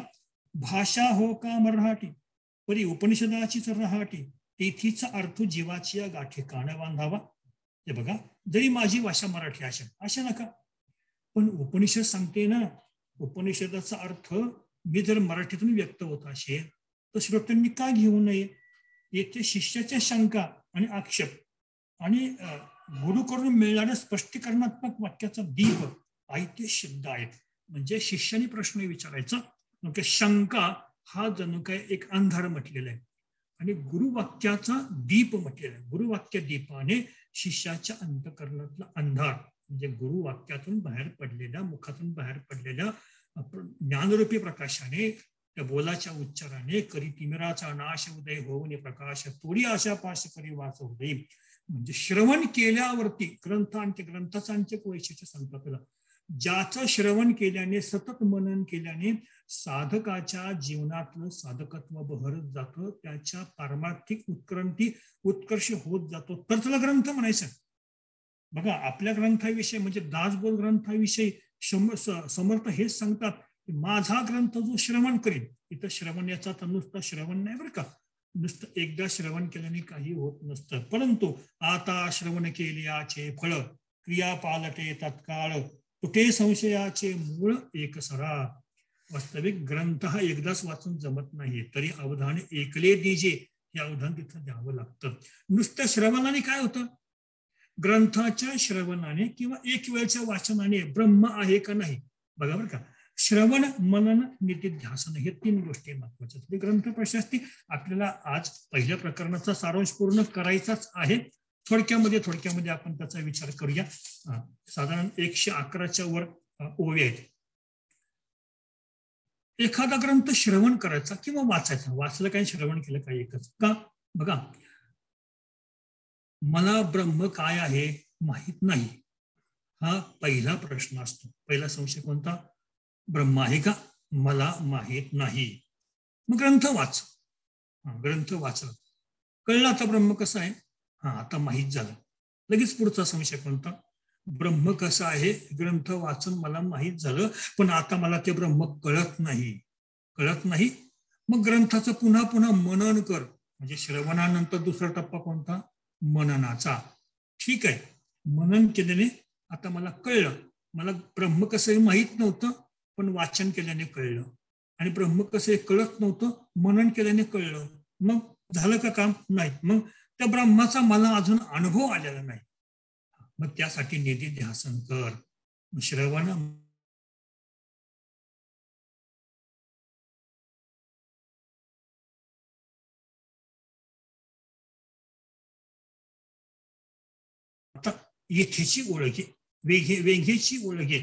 भाषा हो का मराठी परी उपनिषदाचीच रहाटी, तेथीचा अर्थ जीवाची या गाठी कान बांधावा. हे बघा, जरी माझी भाषा मराठी अशा नका, पण उपनिषद सांगते ना, उपनिषदाचा अर्थ मी जर मराठीतून व्यक्त होत असेल तर श्रोत्यांनी का घेऊ नये. येथे शिष्याच्या शंका आणि आक्षेप आणि गुरुकडून मिळणाऱ्या स्पष्टीकरणात्मक वाक्याचा दीप आहे ते सिद्ध आहेत. म्हणजे शिष्याने प्रश्न विचारायचा, म्हणजे शंका हा जणू काय एक अंधार म्हटलेला आहे, आणि गुरुवाक्याचा दीप म्हटलेला आहे. गुरुवाक्य दीपाने शिष्याच्या अंतःकरणातला अंधार, म्हणजे गुरुवाक्यातून बाहेर पडलेल्या, मुखातून बाहेर पडलेल्या ज्ञानरूपी प्रकाशाने, त्या बोलाच्या उच्चाराने करी तिमिराचा नाश उदय होऊन प्रकाश तोडी आशा पाश करी वाच उदय. म्हणजे श्रवण केल्यावरती ग्रंथ आणि ते ग्रंथाचं आणखी वैशिष्ट्य सांगतात त्याला, ज्याचं श्रवण केल्याने, सतत मनन केल्याने साधकाच्या जीवनातलं साधकत्व बहरत जातं, त्याच्या पारमार्थिक उत्कर्ष होत जातो, तर त्याला ग्रंथ म्हणायचं. बघा आपल्या ग्रंथाविषयी म्हणजे दासबोध ग्रंथाविषयी समर्थ हेच सांगतात की माझा ग्रंथ जो श्रवण करीन, इथं श्रवण याचा तर नुसतं श्रवण नाही बरं का, नुसतं एकदा श्रवण केल्याने काही होत नसतं, परंतु आता श्रवण केल्याचे फळ क्रिया पालटे तत्काळ, कुठे संशयाचे मूळ एक सरा. वास्तविक ग्रंथ हा एकदाच वाचून जमत नाही, तरी अवधान ऐकले दिजे, हे अवधान तिथं द्यावं लागतं. नुसतं श्रवणाने काय होतं, ग्रंथाच्या श्रवणाने किंवा एक वेळच्या वाचनाने ब्रह्म आहे का नाही बघा बरं का. श्रवण, मनन, निधिध्यासन हे 3 गोष्टी महत्वाच्या. ग्रंथ प्रशस्ती आपल्याला आज पहिल्या प्रकरणाचा सारांश पूर्ण करायचाच आहे. थोडक्यामध्ये आपण त्याचा विचार करूया. साधारण 111च्या वर ओव्या आहेत. एखादा ग्रंथ श्रवण करायचा किंवा वाचायचा, वाचलं काय श्रवण केलं काय एकच का. बघा, मला ब्रह्म काय आहे माहित नाही, हा पहिला प्रश्न असतो. पहिला संशय कोणता, ब्रह्म आहे का, मला माहित नाही. मग ग्रंथ वाचलं, कळलं आता ब्रह्म कसं आहे, आता माहित झालं. लगेच पुढचा संशय कोणता, ब्रह्म कसं आहे, ग्रंथ वाचून मला माहित झालं, पण आता मला ते ब्रह्म कळत नाही. मग ग्रंथाचं पुन्हा मनन कर. म्हणजे श्रवणानंतर दुसरा टप्पा कोणता, मननाचा. ठीक आहे, मनन केल्याने आता मला कळलं. मला ब्रह्म कसं माहित नव्हतं, पण वाचन केल्याने कळलं. आणि ब्रह्म कसं कळत नव्हतं, मनन केल्याने कळलं. मग झालं का काम? नाही. मग त्या ब्रह्माचा मला अजून अनुभव आलेला नाही. मग त्यासाठी निधिध्यासन कर, श्रवण येथेची ओळखी वेघेची ओळखी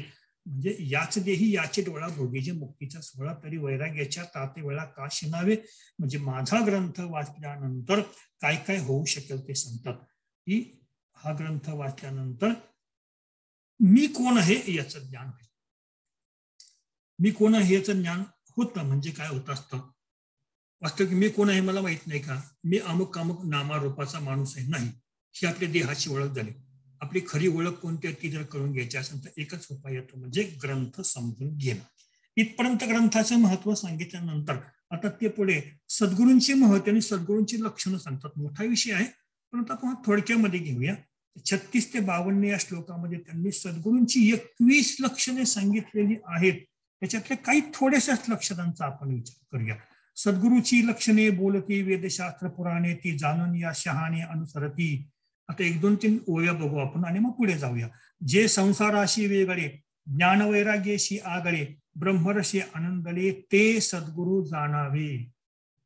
म्हणजे याच देही याचे डोळा भोगीचे मुक्तीचा सोहळा तरी वैराग्याच्या ताते वेळा का शिनावे. म्हणजे माझा ग्रंथ वाचल्यानंतर काय काय होऊ शकेल ते सांगतात की हा ग्रंथ वाचल्यानंतर मी कोण आहे याचं ज्ञान होईल. मी कोण आहे याचं ज्ञान होतं म्हणजे काय होत असतं, वास्तविक मी कोण आहे मला माहित नाही का, मी अमुक अमुक नामारूपाचा माणूस आहे नाही, ही आपली देहाची ओळख झाली. आपली खरी ओळख कोणती ती जर करून घ्यायची असेल तर एकच उपाय येतो म्हणजे ग्रंथ समजून घेणं. इथपर्यंत ग्रंथाचं महत्व सांगितल्यानंतर आता ते पुढे सद्गुरूंची महत्व आणि सद्गुरूंची लक्षणं सांगतात. मोठा विषय आहे परंतु आपण थोडक्यामध्ये घेऊया. 36 ते 52 या श्लोकामध्ये त्यांनी सद्गुरूंची 21 लक्षणे सांगितलेली आहेत. त्याच्यातल्या काही थोड्याशाच लक्षणांचा आपण विचार करूया. सद्गुरूची लक्षणे बोलती वेदशास्त्र पुराणे ती जाणून या शहाणे अनुसरती. आता 1-2-3 ओव्या बघू आपण आणि मग पुढे जाऊया. जे संसाराशी वेगळे ज्ञान वैराग्याशी आगळे ब्रह्मरशी आनंदले ते सद्गुरू जाणावे.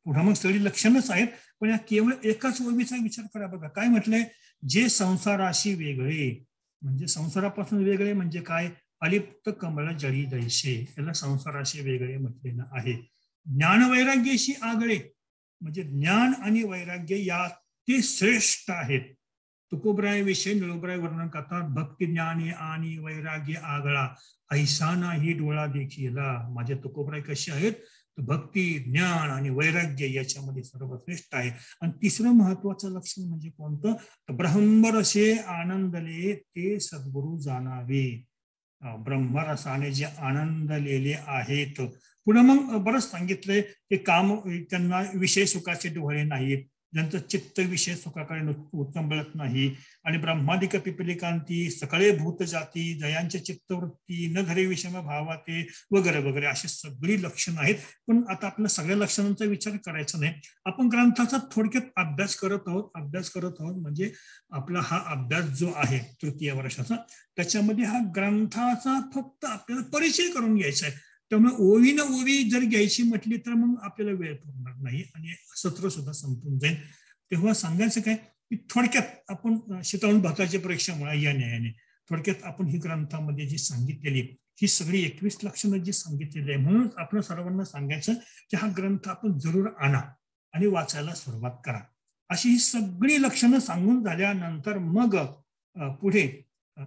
पुढे मग सगळी लक्षणच आहेत पण या केवळ एकाच ओवीचा विचार करा. बघा काय म्हटलंय, जे संसाराशी वेगळे म्हणजे संसारापासून वेगळे म्हणजे काय, अलिप्त कमळ जळी दैसे, याला संसाराशी वेगळे म्हटलेलं आहे. ज्ञान वैराग्याशी आगळे म्हणजे ज्ञान आणि वैराग्य या ते श्रेष्ठ आहेत. तुकोबराय विषयी निळोबराय वर्णन करतात. भक्ती ज्ञानी आणि वैराग्य आगळा ऐसा नाही डोळा देखीला. माझे तुकोबराय कसे आहेत, भक्ती ज्ञान आणि वैराग्य याच्यामध्ये सर्वश्रेष्ठ आहे. आणि तिसरं महत्वाचं लक्षण म्हणजे कोणतं, ब्रह्मरसे आनंदले ते सद्गुरू जाणावे. ब्रह्मरसाने जे आनंदलेले आहेत. पुढे मग बरंच सांगितलंय की काम त्यांना विषय सुखाचे डोळे नाहीत, ज्यांचं चित्त विषय सुखाकडे उचंबळत नाही. आणि ब्रह्मादिक पिपलिकांती सकळे भूत जाती जयांचे चित्तवृत्ती न धरे विषम भावाते वगैरे वगैरे अशी सगळी लक्षणं आहेत. पण आता आपल्याला सगळ्या लक्षणांचा विचार करायचा नाही. आपण ग्रंथाचा थोडक्यात अभ्यास करत आहोत म्हणजे आपला हा अभ्यास जो आहे तृतीय वर्षाचा त्याच्यामध्ये हा ग्रंथाचा फक्त आपल्याला परिचय करून घ्यायचा आहे. त्यामुळे ओवी न ओवी जर घ्यायची म्हटली तर मग आपल्याला वेळ पुरणार नाही आणि सत्र सुद्धा संपून जाईल. तेव्हा सांगायचं काय की थोडक्यात आपण शीतळून भक्ताची परीक्षा म्हणा या न्यायाने थोडक्यात आपण ही ग्रंथामध्ये जी सांगितलेली ही सगळी 21 लक्षणं जी सांगितलेली आहे. म्हणून आपण सर्वांना सांगायचं की हा ग्रंथ आपण जरूर आणा आणि वाचायला सुरुवात करा. अशी ही सगळी लक्षणं सांगून झाल्यानंतर मग पुढे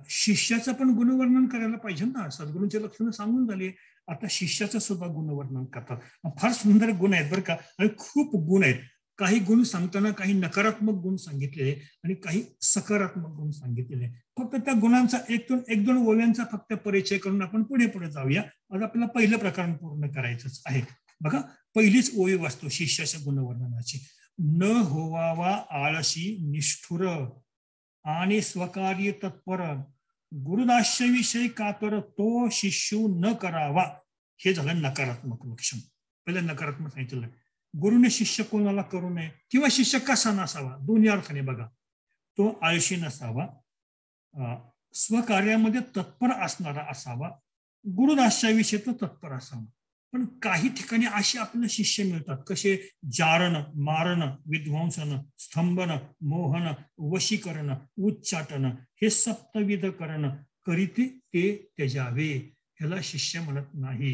शिष्याचं पण गुणवर्णन करायला पाहिजे ना. सद्गुरूंचे लक्षणं सांगून झाले, आता शिष्याचं सुद्धा गुणवर्णन करतात. फार सुंदर गुण आहेत बरं का, आणि खूप गुण आहेत. काही गुण सांगताना काही नकारात्मक गुण सांगितलेले आणि काही सकारात्मक गुण सांगितलेले. फक्त त्या गुणांचा एक दोन ओव्यांचा फक्त परिचय करून आपण पुढे जाऊया. आज आपल्याला पहिलं प्रकरण पूर्ण करायचंच आहे. बघा पहिलीच ओवी वाचतो शिष्याच्या गुणवर्णनाची. न होवावा आळशी निष्ठुर आणि स्वकार्य तत्पर गुरुदास्यविषयी कातर तो शिष्यू न करावा. हे झालं नकारात्मक लक्षण. पहिलं नकारात्मक सांगितलं. गुरुने शिष्य कोणाला करू नये किंवा शिष्य कसा नसावा दोन्ही अर्थाने बघा. तो आळशी नसावा, स्वकार्यामध्ये तत्पर असणारा असावा, गुरुदास्याविषयी तो तत्पर असावा. पण काही ठिकाणी असे आपल्याला शिष्य मिळतात कसे, जारण मारण विध्वंसन स्तंभन मोहन वशीकरण उच्चाटन हे सप्तविध करण करीती ते त्यजावे. ह्याला शिष्य म्हणत नाही.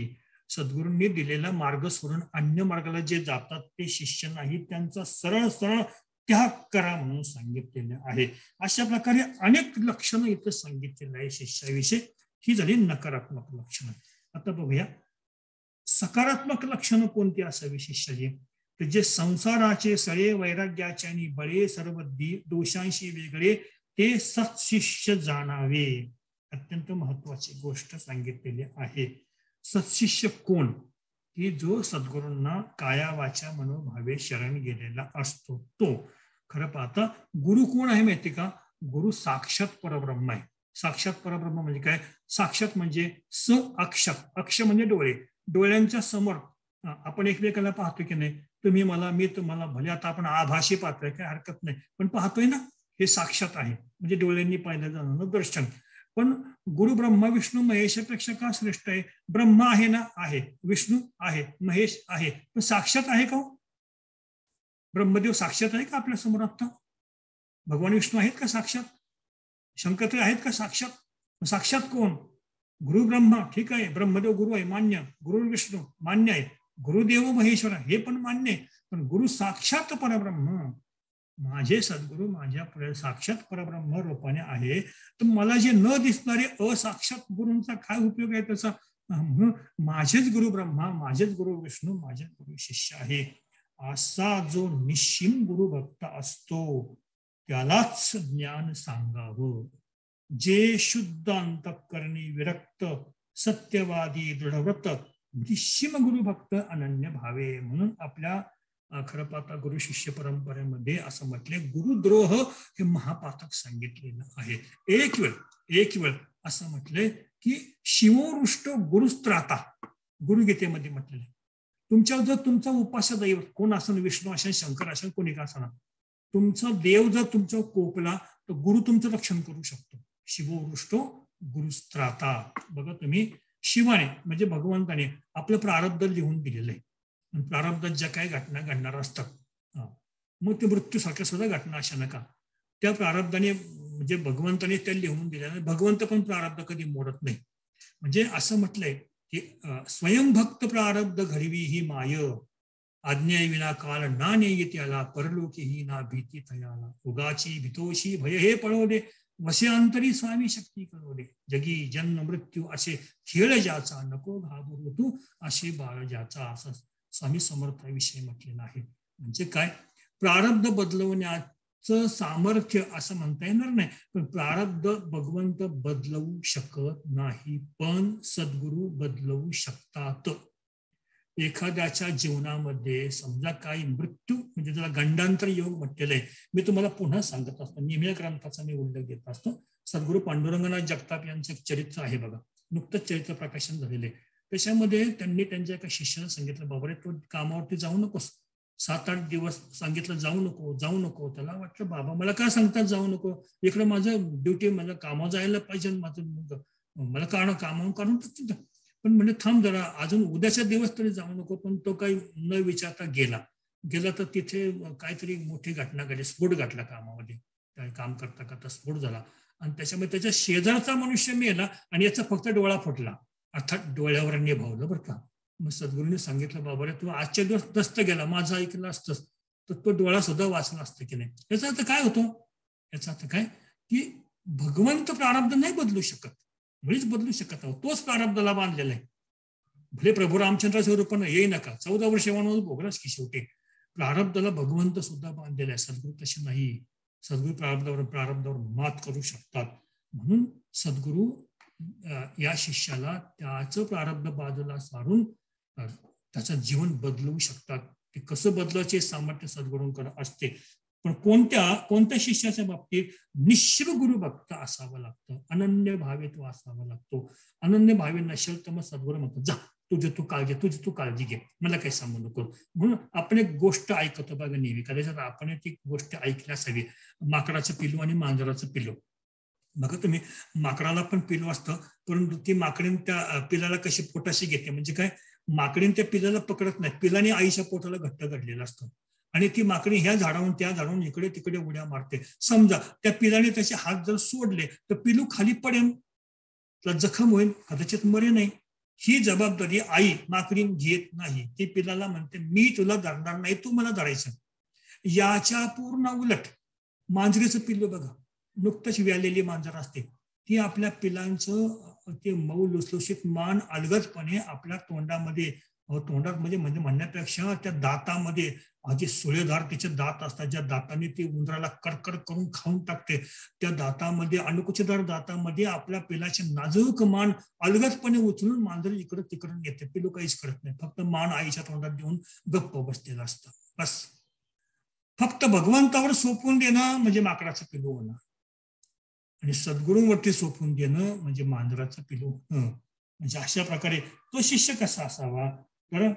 सद्गुरूंनी दिलेला मार्ग सोडून अन्य मार्गाला जे जातात ते शिष्य नाही, त्यांचा सरळ सरळ त्याग करा म्हणून सांगितलेले आहे. अशा प्रकारे अनेक लक्षणं इथं सांगितलेलं आहे शिष्याविषयी. ही झाली नकारात्मक लक्षणं. आता बघूया सकारात्मक लक्षणं कोणती असावी शिष्याची. तर जे संसाराचे सळे वैराग्याचे आणि बळे सर्व दोषांशी वेगळे ते सत्शिष्य जाणावे. अत्यंत महत्वाची गोष्ट सांगितलेली आहे. सत्शिष्य कोण, की जो सद्गुरूंना काया वाचा मनोभावे शरण गेलेला असतो तो. खरं पाहता गुरु कोण आहे माहिती का, गुरु साक्षात परब्रह्म आहे. साक्षात परब्रह्म म्हणजे काय, साक्षात म्हणजे स अक्षत, अक्ष म्हणजे डोळे, डोळ्यांच्या समोर आपण एकमेकाला पाहतो की नाही, तुम्ही मला मी तुम्हाला, भले आता आपण आभासी पाहतोय काय हरकत नाही, पण पाहतोय ना, हे साक्षात आहे, म्हणजे डोळ्यांनी पाहिलं जाणारं दर्शन. पण गुरु ब्रह्मा विष्णू महेशापेक्षा का श्रेष्ठ आहे? ब्रह्मा आहे ना, आहे, विष्णू आहे, महेश आहे, पण साक्षात आहे का हो? ब्रह्मदेव साक्षात आहे का आपल्या समोर आता? भगवान विष्णू आहेत का साक्षात? शंकर आहेत का साक्षात? साक्षात कोण? गुरु ब्रह्मा, ठीक आहे, ब्रह्मदेव गुरु आहे, मान्य. गुरु विष्णू मान्य आहे, गुरुदेव महेश्वर हे पण मान्य आहे, पण गुरु साक्षात परब्रह्म, माझे सद्गुरु माझ्या साक्षात परब्रह्म रूपाने आहे, तर मला जे न दिसणारे असाक्षात गुरूंचा काय उपयोग आहे त्याचा? म्हणून माझेच गुरु ब्रह्मा, माझेच गुरु विष्णू, माझेच गुरु शिष्य आहे, असा जो निश्चिम गुरु भक्त असतो त्यालाच ज्ञान सांगावं. जे शुद्ध अंतःकरणी विरक्त सत्यवादी दृढव्रत निश्चिम गुरु भक्त अनन्य भावे. म्हणून आपल्या खरं पाहता गुरु शिष्य परंपरेमध्ये असं म्हटले, गुरुद्रोह हे महापातक सांगितलेलं आहे. एक वेळ असं म्हटलंय की शिवोरुष्ट गुरुस्त्राता, गुरुगीतेमध्ये म्हटलेलं आहे. तुमच्यावर जर तुमचा उपास्य दैवत कोण असेल, विष्णू असेल, शंकर असेल, कोणी का असणार, तुमचा देव जर तुमच्यावर कोपला तर गुरु तुमचं रक्षण करू शकतो. शिवोरुष्टो गुरुस्त्राता. बघा तुम्ही, शिवाने म्हणजे भगवंताने आपलं प्रारब्ध लिहून दिलेलं आहे. प्रारब्धात ज्या काही घटना घडणार असतात, मग ते मृत्यूसारख्या सुद्धा घटना अशा नका, त्या प्रारब्धाने म्हणजे भगवंताने त्या लिहून दिल्या. भगवंत पण प्रारब्ध कधी मोडत नाही. म्हणजे असं म्हटलंय की स्वयंभक्त प्रारब्ध घडवी ही माय, आज्ञे विना काल ना नेय त्याला, परलोकी ही ना भीती थयाला, उगाची भीतोशी भय हे पळो दे, वसे अंतरी स्वामी शक्ती करो दे, जगी जन्म मृत्यू असे खेळ ज्याचा, नको घाबरू तू असे बाळ ज्याचा, असं स्वामी समर्थाविषयी म्हटलेलं आहे. म्हणजे काय, प्रारब्ध बदलवण्याचं सामर्थ्य असं म्हणता येणार नाही, पण प्रारब्ध भगवंत बदलवू शकत नाही, पण सद्गुरू बदलवू शकतात. एखाद्याच्या जीवनामध्ये समजा काही मृत्यू म्हणजे त्याला गंडांतर योग म्हटलेलं आहे. मी तुम्हाला पुन्हा सांगत असतो, नेहमी ग्रंथाचा मी उल्लेख देत असतो. सद्गुरू पांडुरंगनाथ जगताप यांचं एक चरित्र आहे बघा, नुकतंच चरित्र प्रकाशन झालेलं आहे. त्याच्यामध्ये त्यांनी त्यांच्या एका शिष्याला सांगितलं, बाबा रे तू कामावरती जाऊ नकोस, 7-8 दिवस सांगितलं जाऊ नको. त्याला वाटलं बाबा मला काय सांगतात जाऊ नको, इकडे माझं ड्युटी, मला कामावर जायला पाहिजे, मला कामावर काढून टाकतील. पण म्हणजे थांब जरा, अजून उद्याच्या दिवस तरी जाऊ नको. पण तो काही न विचारता गेला तर तिथे काहीतरी मोठी घटना घडली, स्फोट घडला कामामध्ये. काम करता करता स्फोट झाला आणि त्याच्यामध्ये त्याच्या शेजारचा मनुष्य मेला आणि याचा फक्त डोळा फुटला, अर्थात डोळ्यावर निभावलं बरं का. मग सद्गुरूंनी सांगितलं, बाबा रे तू आजच्या दिवस दस्त गेला, माझं ऐकलं असतंस तर तो डोळा सुद्धा वाचला असतं की नाही. याचा अर्थ काय होतो? याचा अर्थ काय की भगवंत प्रारब्ध नाही बदलू शकत, मुळीच बदलू शकत नाही, तोच प्रारब्धाला बांधलेला आहे. भले प्रभू रामचंद्राच्या रूपानं येई नका, 14 वर्ष वनवास भोगलाच की शेवटी, प्रारब्धाला भगवंत सुद्धा बांधलेला आहे. सद्गुरू तसे नाही, सद्गुरू प्रारब्धावर मात करू शकतात. म्हणून सद्गुरू या शिष्याला त्याचं प्रारब्ध बाजूला सारून त्याचं जीवन बदलवू शकतात. ते कसं बदलायचे सामर्थ्य सद्गुरूंकडे असते. पण कोणत्या शिष्याच्या बाबतीत निश्चित गुरु भक्त असावं लागतं, अनन्य भावे तो असावा लागतो. अनन्य भावे नसेल तर मग सद्गुरू म्हणतो, जा तुझी तू काळजी घे, मला काही सांगू नको. म्हणून आपण एक गोष्ट ऐकतो बघा नेहमी, कदाचित आपण ती गोष्ट ऐकल्यास हवी. माकडाचं पिल्लू आणि मांजराचं पिल्लू. बघा तुम्ही, माकडाला पण पिल्लू असतं, परंतु ती माकडीन त्या पिलाला कशी पोटाशी घेते, म्हणजे काय, माकडीन त्या पिलाला पकडत नाही, पिलाने आईच्या पोटाला घट्ट घडलेलं असतं आणि ती माकडी ह्या झाडावरून त्या झाडावरून इकडे तिकडे उड्या मारते. समजा त्या पिलाने त्याचे हात जर सोडले तर पिलू खाली पडेल, त्याला जखम होईल, कदाचित मरे नाही. ही जबाबदारी आई माकडी घेत नाही. ती पिलाला म्हणते, मी तुला धरणार नाही, तू मला धरायचं. याच्या पूर्ण उलट मांजरीचं पिल्लू बघा, नुकतंच व्यालेली मांजर असते, ती आपल्या पिलांचं ते मऊ लुसलुशीत मान अलगदपणे आपल्या तोंडात म्हणजे म्हणण्यापेक्षा त्या दातामध्ये जे सुळेदार तिचे दात असतात, ज्या दाताने ती उंदराला कडकड करून खाऊन टाकते, त्या दातामध्ये अणकुचीदार दातामध्ये आपल्या पिलाचे नाजूक मान अलगदपणे उचलून मांजर इकडं तिकडं येते. पिलू काहीच करत नाही, फक्त मान आईच्या तोंडात देऊन गप्प बसलेलं असतं. बस फक्त भगवंतावर सोपवून देणं म्हणजे माकडाचं पिलू होणं आणि सद्गुरूंवरती सोपवून देणं म्हणजे मांजराचं पिलू होणं. म्हणजे अशा प्रकारे तो शिष्य कसा असावा, तर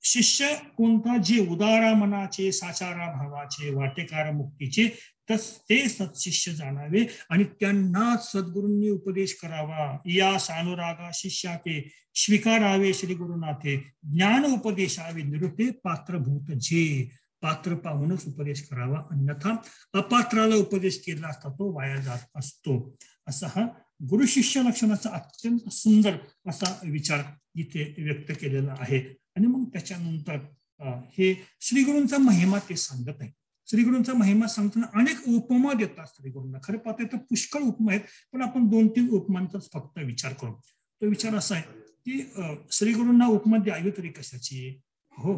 शिष्य कोणता जे उदारा मनाचे साचारा भावाचे वाटेकार मुक्तीचे ते सत्शिष्य जाणावे आणि त्यांना सद्गुरूंनी उपदेश करावा. या सानुरागा शिष्याचे स्वीकारावे श्री गुरुनाथे ज्ञान उपदेशावे निरुते पात्रभूत जे. पात्र पाहूनच उपदेश करावा, अन्यथा अपात्राला उपदेश केला असता तो वाया जात असतो. असा हा गुरु शिष्य लक्षणाचा अत्यंत सुंदर असा विचार इथे व्यक्त केलेला आहे. आणि मग त्याच्यानंतर हे श्रीगुरूंचा महिमा ते सांगत आहे. श्रीगुरूंचा महिमा सांगताना अनेक उपमा देतात श्रीगुरूंना. खरं पाहता तर पुष्कळ उपमा आहेत, पण आपण 2-3 उपमांचाच फक्त विचार करू. तो विचार असा आहे की श्रीगुरूंना उपमा द्यावी तरी कशाची. हो,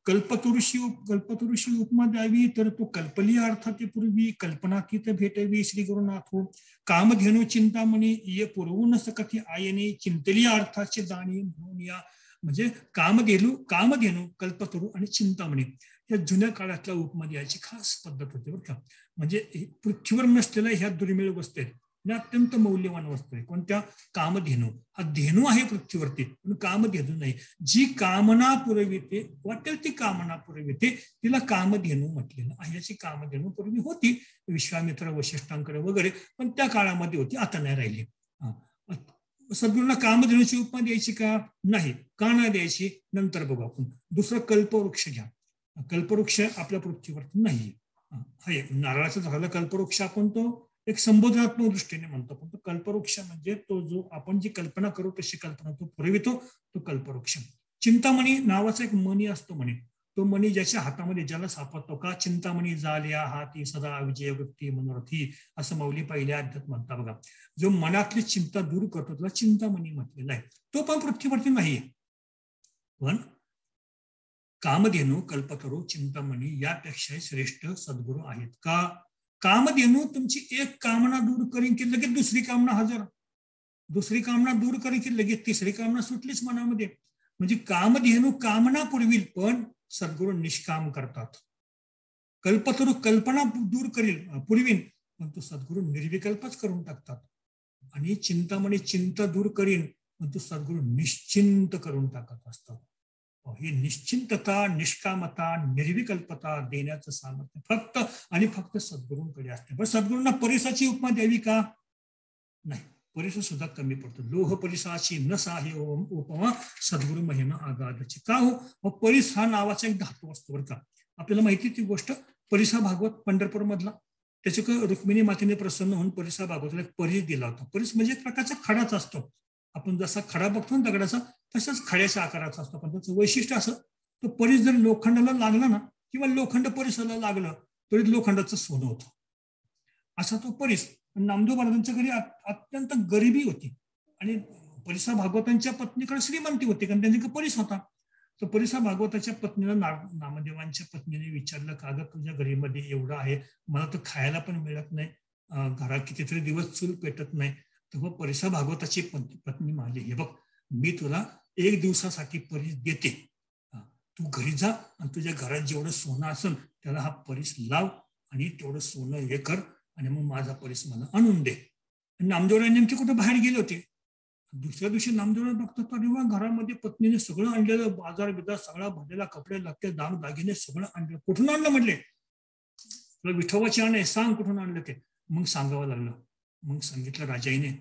कल्पतरुषी उपमा द्यावी तर तो कल्पलीय अर्थाती पूर्वी कल्पनातीत भेटवी श्री गुरुनाथो. कामधेनु चिंतामणी ये पुरवून सकथी आयने चिंतलीय अर्थाचे दाणी म्हणून या. म्हणजे कामधेनु कल्पतरू आणि चिंतामणी या जुन्या काळातल्या उपमा द्यायची खास पद्धत होती बरं का. म्हणजे पृथ्वीवर नसलेल्या ह्या दुर्मिळ वस्तू आहेत, अत्यंत मौल्यवान वस्तू आहे. कोणत्या? कामधेनु. हा धेनू आहे पृथ्वीवरती, पण कामधेनू नाही. जी कामना पुरविते, वाटेल ती कामना पुरविते, तिला कामधेनू म्हटलेलं आहे. याची कामधेनू पूर्वी होती विश्वामित्र वशिष्ठांकडे वगैरे, पण त्या काळामध्ये होती, आता नाही राहिली. सद्गुरूंना कामधेनूची उपमा द्यायची का? नाही. का नाही द्यायची? नंतर बघू आपण. दुसरं कल्पवृक्ष घ्या. कल्पवृक्ष आपल्या पृथ्वीवरती नाहीये. नारळाचं झालं कल्पवृक्ष आपण तो एक संबोधनात्मक दृष्टीने म्हणतो, पण तो कल्पवृक्ष म्हणजे तो जो आपण जी कल्पना करू तशी कल्पना तो पुरवितो, तो कल्पवृक्ष. चिंतामणी नावाचा एक मणी असतो म्हणे. तो मणी ज्याच्या हातामध्ये ज्याला सापडतो का चिंतामणी जाल्या हाती सदा विजय वृत्ती मनोरथी, असं मौली पहिल्या अध्यात्म म्हणता बघा. जो मनातली चिंता दूर करतो त्याला चिंतामणी म्हटलेला आहे. तो पण पृथ्वीवरती नाहीये, पण कामधेनू कल्पतरू चिंतामणी यापेक्षाही श्रेष्ठ सद्गुरू आहेत. का? कामधेनू तुमची एक कामना दूर करीन की लगेच दुसरी कामना हजर, दुसरी कामना दूर करीन की लगेच तिसरी कामना सुटलीच मनामध्ये. म्हणजे कामधेनू कामना पुरविल, पण सद्गुरू निष्काम करतात. कल्पतरू कल्पना दूर करील पुरवीन, पण तो सद्गुरू निर्विकल्पच करून टाकतात. आणि चिंतामणी चिंता दूर करीन, पण तो सद्गुरू निश्चिंत करून टाकत असतात. ही निश्चिंतता, निष्कामता, निर्विकल्पता देण्याचं सामर्थ्य फक्त आणि फक्त सद्गुरूंकडे असते. पण सद्गुरूंना परिसाची उपमा द्यावी का? नाही. परिस सुद्धा कमी पडतो. लोह परिसाची न साहे उपमा सद्गुरू महिमा आगाधची. का हो? परिस हा नावाचा एक धातू असतो बरं का. आपल्याला माहिती ती गोष्ट. परिसा भागवत पंढरपूर मधला, त्याच्या रुक्मिणी मातेने प्रसन्न होऊन परिसा भागवतला एक परिस दिला होता. परिस म्हणजे एक प्रकारचा खडाच असतो. आपण जसा खडा बघतो ना दगडाचा, तसंच खड्याच्या आकाराचा असतो. पण त्याचं वैशिष्ट्य असं, तो परिस जर लोखंडाला लागला ना, किंवा लोखंड परिसाला लागलं तरी लोखंडाचं सोनं होतं. असा तो परिस. नामदेव महाराजांच्या घरी अत्यंत गरिबी होती आणि परिसा भागवतांच्या पत्नीकडे श्रीमंती होती, कारण त्यांच्याकडे परिस होता. तर परिसा भागवताच्या पत्नीला नामदेवांच्या पत्नीने विचारलं, का ग तुझ्या घरीमध्ये एवढं आहे, मला तर खायला पण मिळत नाही, घरात कितीतरी दिवस चूल पेटत नाही. तेव्हा परिसा भागवताची पत्नी माझी, हे बघ मी तुला 1 दिवसासाठी परिस देते, तू घरी जा आणि तुझ्या घरात जेवढं सोनं असेल त्याला हा परिस लाव आणि तेवढं सोनं हे कर आणि मग माझा परिस मला आणून दे. नामदेवराय नेमके कुठे बाहेर गेले होते. दुसऱ्या दिवशी नामदेवराय बघतात, अरे वा, घरामध्ये पत्नीने सगळं आणलेलं, बाजार बिजार सगळा भरलेला, कपडे लागते, दाग दागिने सगळं आणलं. कुठून आणलं म्हटले? तुला विठोबाची आण आहे, सांग कुठून आणलं ते. मग सांगावं लागलं. मग सांगितलं राजाईने,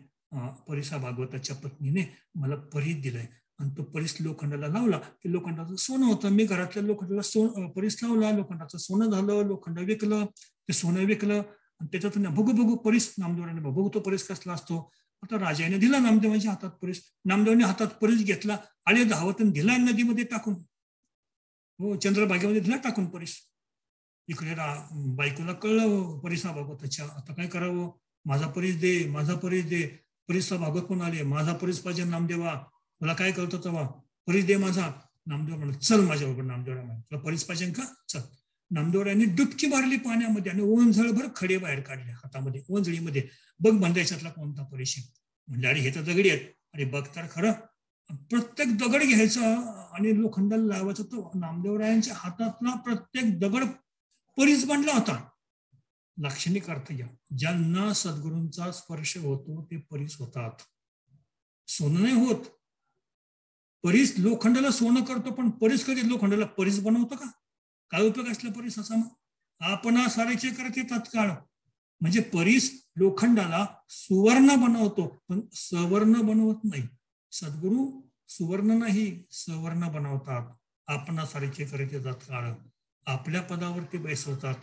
परिसा भागवताच्या पत्नीने मला परिस दिलाय आणि तो परिस लोखंडाला लावला की लोखंडाचं सोनं होतं. मी घरातल्या लोखंडाला परिस लावला, लोखंडाचं सोनं झालं, लोखंड विकलं, ते सोनं विकलं आणि त्याच्यातून बघू परिस नामदेवाने बघू तो परिस कसला असतो. आता राजाने दिला नामदेवांच्या हातात परिस. नामदेवाने हातात परिस घेतला, आले धावतून दिला नदीमध्ये टाकून, हो चंद्रभागेमध्ये दिला टाकून परिस. इकडे बायकोला कळलं परिसा भागवताच्या, आता काय करावं, माझा परिस दे, माझा परिस दे. परिसा भागवत पण आले, माझा परिस पाहिजे नामदेवा, मला काय कळतं तेव्हा, परिस दे माझा. नामदेव म्हणलं चल माझ्याबरोबर. नामदेवराय म्हणलं तुला परिस पाहिजे का, चल. नामदेवरायांनी डुबकी मारली पाण्यामध्ये आणि ओंझळभर खडे बाहेर काढले हातामध्ये, ओंझळीमध्ये. बघ बंधायच्यातला कोणता परिस आहे. म्हणजे अरे हे तर दगडी आहेत. अरे बघ तर खरं, प्रत्येक दगड घ्यायचा आणि लोखंडाला लावायचा. तो नामदेवरायांच्या हातातला प्रत्येक दगड परिस बनला होता. लाक्षणिक अर्थ घ्या, ज्यांना सद्गुरूंचा स्पर्श होतो ते परिस होतात, सोनं नाही होत. परीस लोखंडाला सोनं करतो, पण परीस कधी लोखंडाला परीस बनवतो का? काय उपयोग असला परीसाचा? मग आपण सारायचे करते तत्काळ. म्हणजे परीस लोखंडाला सुवर्ण बनवतो, पण सवर्ण बनवत नाही. सद्गुरू सुवर्ण नाही सवर्ण बनवतात. आपण सारायचे करते तत्काळ आपल्या पदावरती बैसवतात.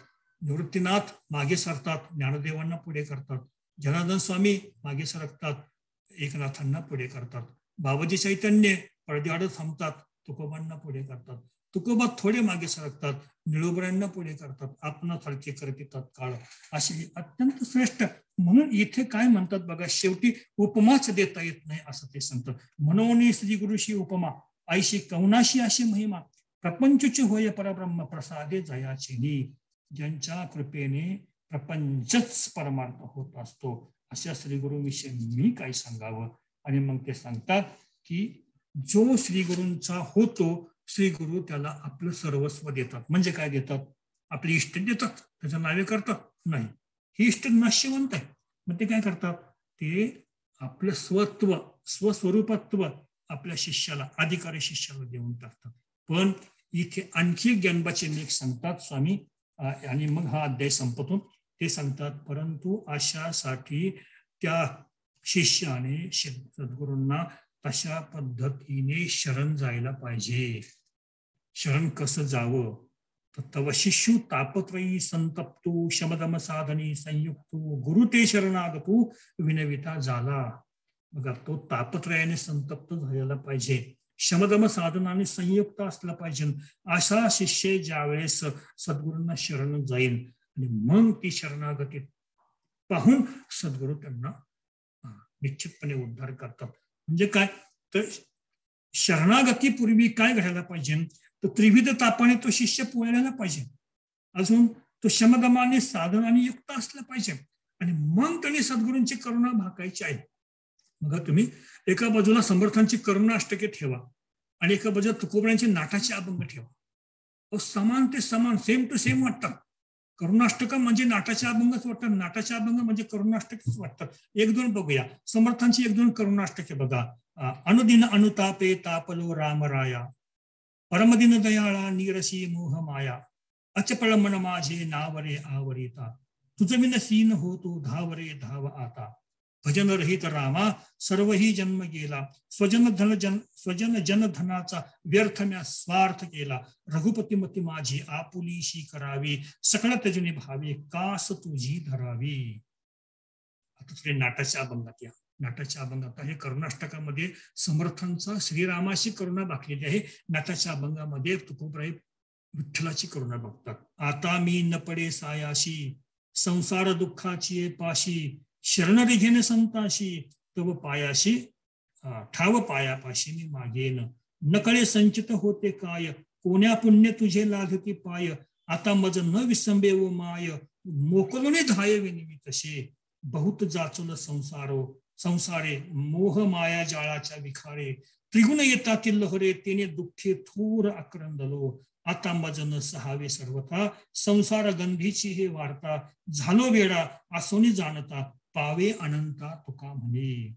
निवृत्तीनाथ मागे सरतात, ज्ञानदेवांना पुढे करतात. जनार्दन स्वामी मागे सरकतात, एकनाथांना पुढे करतात. बाबाजी चैतन्य पडद्याआड थांबतात, तुकोबांना पुढे करतात. तुकोबा थोडे मागे सरकतात, निळोबऱ्यांना पुढे करतात. आपण सारखे करते तत्काळ. अशी अत्यंत श्रेष्ठ. म्हणून इथे काय म्हणतात बघा, शेवटी उपमाच देता येत नाही असं ते सांगतात. म्हणून श्री गुरुशी उपमा आईशी कवनाशी अशी महिमा, प्रपंचची होय परब्रह्म प्रसादे जयाचिनी. ज्यांच्या कृपेने प्रपंचच परमार्थ होत असतो, अशा श्री गुरुविषयी मी काय सांगावं. आणि मग ते सांगतात की जो श्री गुरूंचा होतो, श्री गुरु त्याला आपलं सर्वस्व देतात. म्हणजे काय देतात? आपली इष्ट देतात, त्याच्या नावे करतात नाही. ही इष्ट नाशिवंत आहे, मग ते काय करतात? ते आपलं स्वत्व स्वस्वरूपत्व आपल्या शिष्याला, अधिकारी शिष्याला देऊन टाकतात. पण इथे आणखी ज्ञानबाचे लेख सांगतात स्वामी, आणि मग हा अध्याय संपतो. ते सांगतात परंतु अशासाठी त्या शिष्याने सद्गुरूंना तशा पद्धतीने शरण जायला पाहिजे. शरण कसं जावं? तर तव शिष्यू तापत्रयी संतप्तू शमदम साधनी संयुक्तू गुरु ते शरणागतू विनविता झाला. बघा, तो तापत्रयाने संतप्त झालेला पाहिजे, शमदम साधनाने संयुक्त असला पाहिजे. असा शिष्य ज्यावेळेस सद्गुरूंना शरण जाईल आणि मग ती शरणागती पाहून सद्गुरू त्यांना निश्चितपणे उद्धार करतात. म्हणजे काय? तर शरणागतीपूर्वी काय घडायला पाहिजे? तर त्रिविध तापाने तो शिष्य पोळायला पाहिजे. अजून तो शमदमाने साधनाने युक्त असला पाहिजे. आणि मग त्यांनी सद्गुरूंची करुणा भाकायची आहे. बघा, तुम्ही एका बाजूला समर्थांची करुणा अष्टके ठेवा आणि एका बाजूला तुकोबऱ्यांचे नाटाचे अभंग ठेवा. समान ते समान, सेम टू सेम वाटतात. करुणाष्टक म्हणजे नाटाचे अभंगच वाटतात, नाटाचे अभंग म्हणजे करुणाष्टकच वाटतात. एक दोन बघूया. समर्थांची एक दोन करुणाष्टके बघा. अनुदिन अनुतापे तापलो रामराया, परमदिन दयाळा नीरसी मोह माया, अचपळ मन माझे नावरे आवरिता, तुझविन सीन होतो धावरे धाव आता, भजन रहित रामा सर्वही जन्म गेला, स्वजन जनधनाचा व्यर्थ म्या स्वार्थ केला, रघुपतीमती माझी आपुलीशी करावी, सकळ तजनी भावे कास तुझी धरावी. आता तुझे नाटाच्या अभंगात या. नाटाच्या अभंगात हे करुणाष्टकामध्ये समर्थांचा श्रीरामाशी करुणा भाकलेली आहे. नाटाच्या अभंगामध्ये तुकोबराय विठ्ठलाची करुणा बघतात. आता मी न पडे सायाशी, संसार दुःखाची पाशी, शरणरी घेणे संताशी, तव पायाशी ठाव पायापाशी मी मागेन, नकळे संचित होते काय, कोण्या पुण्य तुझे लाधती पाय, आता मज न विसंबे व माय, मोकलुने धाय विनवी तसे, बहुत जाचुल संसारे मोह माया जाळाच्या विखारे, त्रिगुण येतातील लहरे तेने दुःखे थोर आक्रंदलो, आता मज न सहावे सर्वथा, संसार गंधीची हे वार्ता, झालो वेडा आसोनी जाणता, पावे अनंता तुका म्हणे.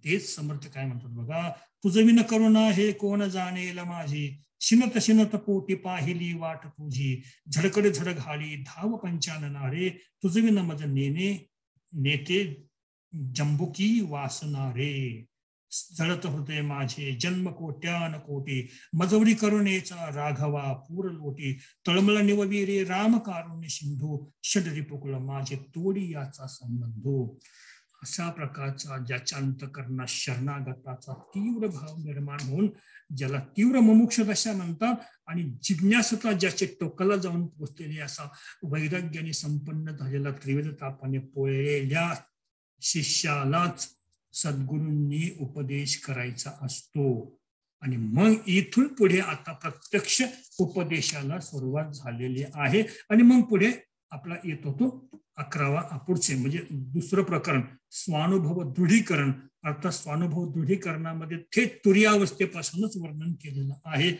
तेच समर्थ काय म्हणतात बघा, तुझं विन करुणा हे कोण जाणेल माझी, शिनत शिनत पोटी पाहिली वाट तुझी, झडकडे झड घाली धाव पंचाननारे, तुझं विन मज नेते जंबुकी वासनारे, जळत होते माझे जन्म कोट्यान कोटी, मजवडी करुणेचा राघवा पूर लोटी, तळमळ निववीरे राम कारुण्य सिंधू, षडरी पुकळ माझे तोडी याचा संबंधो. अशा प्रकारचा ज्याच्या अंतकरणात शरणागताचा तीव्र भाव निर्माण होऊन, ज्याला तीव्र मुमुक्ष दशा म्हणतात, आणि जिज्ञासता ज्याचे टोकाला जाऊन पोहोचलेले, असा वैराग्याने संपन्न झालेला त्रिविध तापाने पोळलेल्या शिष्यालाच सद्गुरूंनी उपदेश करायचा असतो. आणि मग इथून पुढे आता प्रत्यक्ष उपदेशाला सुरुवात झालेली आहे. आणि मग पुढे आपला येत होतो 11वा पुढचे म्हणजे दुसरं प्रकरण, स्वानुभव दृढीकरण. अर्थात स्वानुभव दृढीकरणामध्ये थेट तुर्यावस्थेपासूनच वर्णन केलेलं आहे.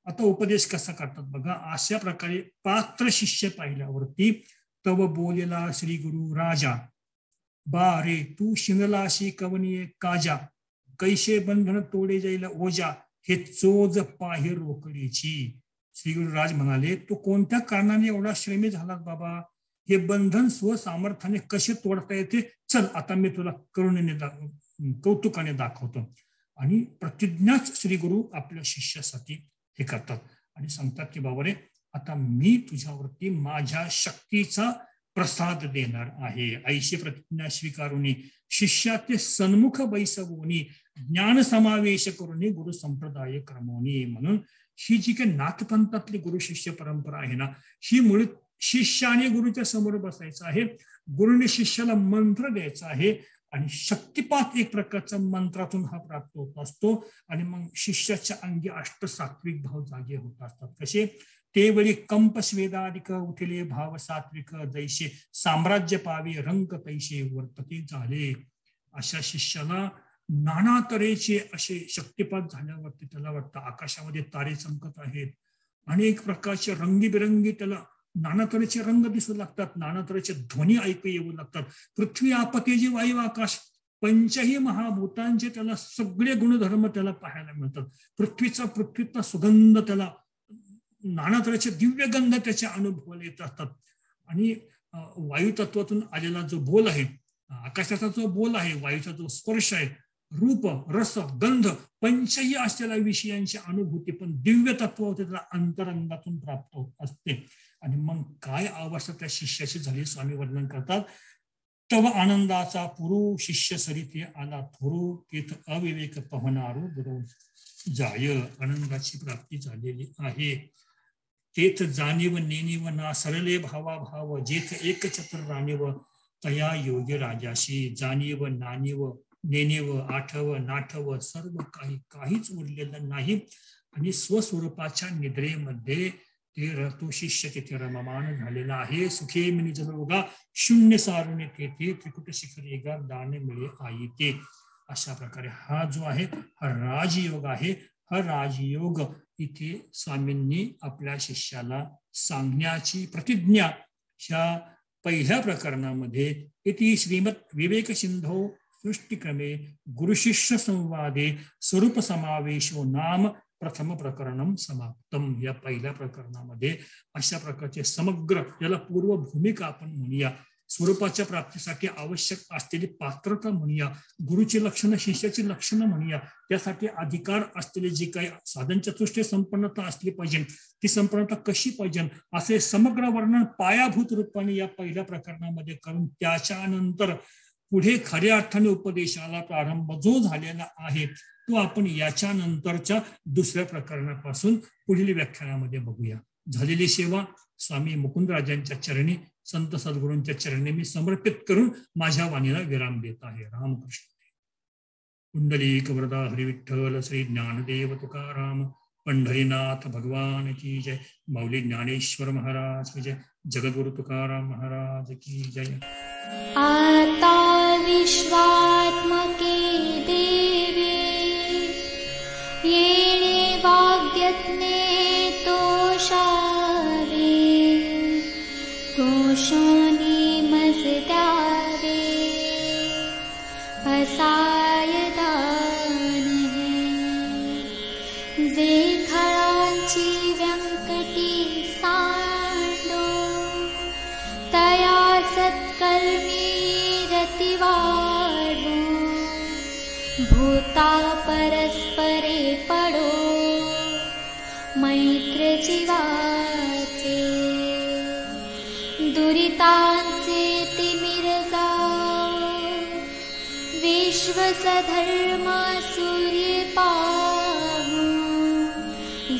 आता उपदेश कसा करतात बघा. अशा प्रकारे पात्र शिष्य पाहिल्यावरती, तव बोलेला श्री गुरु राजा, बारे तू शिंगलाशी कवनीये काजा, कैसे बंधन तोडे जाईल ओजा, हे चोज पाहे रोकडीची. श्री गुरुराज म्हणाले, तो कोणत्या कारणाने एवढा श्रमी झाला बाबा? हे बंधन स्वसामर्थ्याने कसे तोडता येते? चल आता मी तुला करुणेने कौतुकाने दाखवतो. आणि प्रतिज्ञाच श्री गुरु आपल्या शिष्यासाठी हे करतात आणि सांगतात की बाबा रे, आता मी तुझ्यावरती माझ्या शक्तीचा प्रसाद देणार आहे. ऐशी प्रतिज्ञा स्वीकारुनी शिष्याचे सन्मुख बैसवूनी ज्ञान समावेश करूनी गुरु संप्रदाय क्रमवणी. म्हणून ही जी काही नाथपंथातली गुरु शिष्य परंपरा आहे ना, ही मुळे शिष्याने गुरुच्या समोर बसायचं आहे, गुरुने शिष्याला मंत्र द्यायचा आहे आणि शक्तिपात एक प्रकारचा मंत्रातून हा प्राप्त होत असतो. आणि मग शिष्याच्या अंगी अष्टसात्विक भाव जागे होत असतात. कसे? ते वेळी कंप स्वेदाधिक उठले भाव सात्विक जैसे साम्राज्य पावे रंग तैसे वर्तते झाले. अशा शिष्याला नाना तऱ्हेचे असे शक्तिपात झाल्यावरती त्याला वाटतं आकाशामध्ये तारे चमकत आहेत, अनेक प्रकारचे रंगीबिरंगी त्याला नाना तऱ्हेचे रंग दिसू लागतात, नाना तऱ्हेचे ध्वनी ऐकू येऊ लागतात. पृथ्वी आपतेजी वायू आकाश पंचही महाभूतांचे त्याला सगळे गुणधर्म त्याला पाहायला मिळतात. पृथ्वीतला सुगंध त्याला, नाना तऱ्हेचे दिव्य गंध त्याच्या अनुभवाला येत असतात. आणि वायू तत्वातून आलेला जो बोल आहे, आकाशाचा जो बोल आहे, वायूचा जो स्पर्श आहे, रूप रस गंध पंचही असलेल्या विषयांची अनुभूती पण दिव्य तत्वावरती त्याला अंतरंगातून प्राप्त होत असते. आणि मग काय अवस्था त्या शिष्याची झाली स्वामी वर्णन करतात. तव आनंदाचा पुरू शिष्य सरिते आला थोरू तेथ अविवेक पवनारू गुरु जाय. आनंदाची प्राप्ती झालेली आहे. तेथ जाणीव नेणीव ना सरले भावा भाव जेथ एक चतुर राणीव तया योग्य राजाशी. जाणीव नाणीव नेणीव आठव नाठव सर्व काहीच उरलेलं नाही. आणि स्वस्वरूपाच्या निद्रेमध्ये तो शिष्य तिथे रममान झालेला आहे. सुखे मिनी जलोगा शून्य सारुणे तेथे त्रिकुट शिखरेगा दान मिळे आई ते. अशा प्रकारे हा जो आहे हा राजयोग आहे. हा राजयोग इथे स्वामींनी आपल्या शिष्याला सांगण्याची प्रतिज्ञा ह्या पहिल्या प्रकरणामध्ये इति श्रीमद विवेक सिंधो सृष्टिक्रमे गुरुशिष्य संवादे स्वरूप समावेशो नाम प्रथम प्रकरणम समाप्तम. या पहिल्या प्रकरणामध्ये अशा प्रकारचे समग्र, याला पूर्व भूमिका आपण म्हणूया, स्वरूपाच्या प्राप्तीसाठी आवश्यक असलेली पात्रता म्हणूया, गुरुची लक्षणं शिष्याची लक्षणं म्हणूया, त्यासाठी अधिकार असलेले जे काही साधन चतुष्टय संपन्नता असली पाहिजे, ती संपन्नता कशी पाहिजे, असे समग्र वर्णन पायाभूत रूपाने या पहिल्या प्रकरणामध्ये करून त्याच्यानंतर पुढे खऱ्या अर्थाने उपदेशाला प्रारंभ जो झालेला आहे तो आपण याच्या नंतरच्या दुसऱ्या प्रकरणापासून पुढील व्याख्यानामध्ये बघूया. झालेली सेवा स्वामी मुकुंदराजांच्या चरणी, संत सद्गुरूंच्या चरणी मी समर्पित करून माझ्या वाणीला विराम देत आहे. रामकृष्ण. कुंडलिक वरदा हरी विठ्ठल श्री ज्ञानदेव तुकाराम पंढरीनाथ भगवान की जय. माऊली ज्ञानेश्वर महाराज की जय. जगद्गुरु तुकाराम महाराज की जय. आता विश्वात्मके देवी येणे वाग्यज्ञे तोषावे तोषानी मजद्यावे असाय दान जे खळांची व्यंकटी सांडो तया सत्कर्मी रतिवाडो भूता परस्परे पडो मैत्र जीवाचे दुरितांचे तिमिर जाओ विश्वसधर्म सूर्य पाहू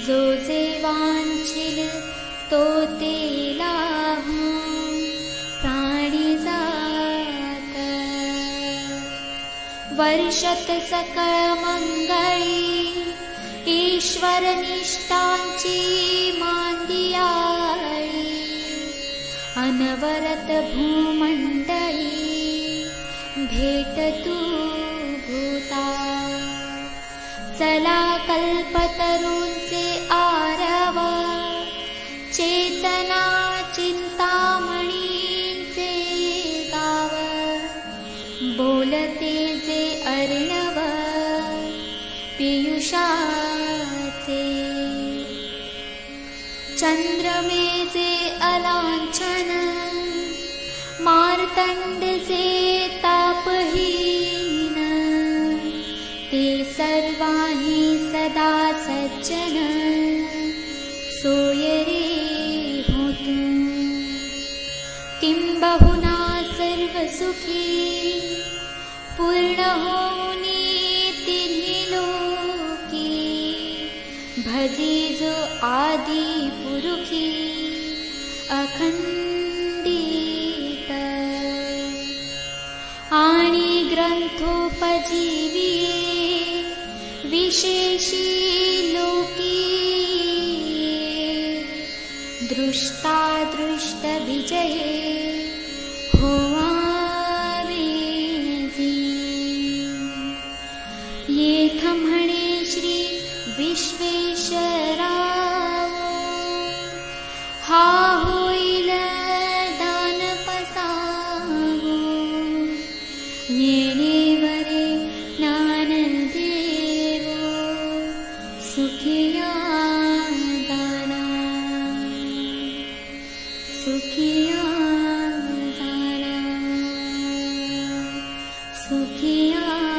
जो जे वांछिल तो ते लाभो प्राणी जात वर्षत सकळ मंगळी ईश्वर निष्ठांची मांदियाळी अनवरत भूमंडळी भेट तू भूता चला कल्पतरूंचे आरव चेतना चिंतामणींचे गाव बोलते जे अर्णव पियुषा चंद्रमेचे अलांछन मार्तंडचे तापहीन ते सर्वांनी सदा सज्जन सोय रे होतु किंबहुना सर्व सुखी पूर्ण होनी तिन्ही लोकी भजी जो आदि पुरुखी अखंडित आणि ग्रंथोपजीविये विशेषी लोकी दृष्टा दृष्ट विजये होवावेजी येथ म्हणे श्री विश्वेश्वराव हा होईल दान पसावो येणेवरे ज्ञानदेवो सुखिया दाना सुखिया दाना सुखिया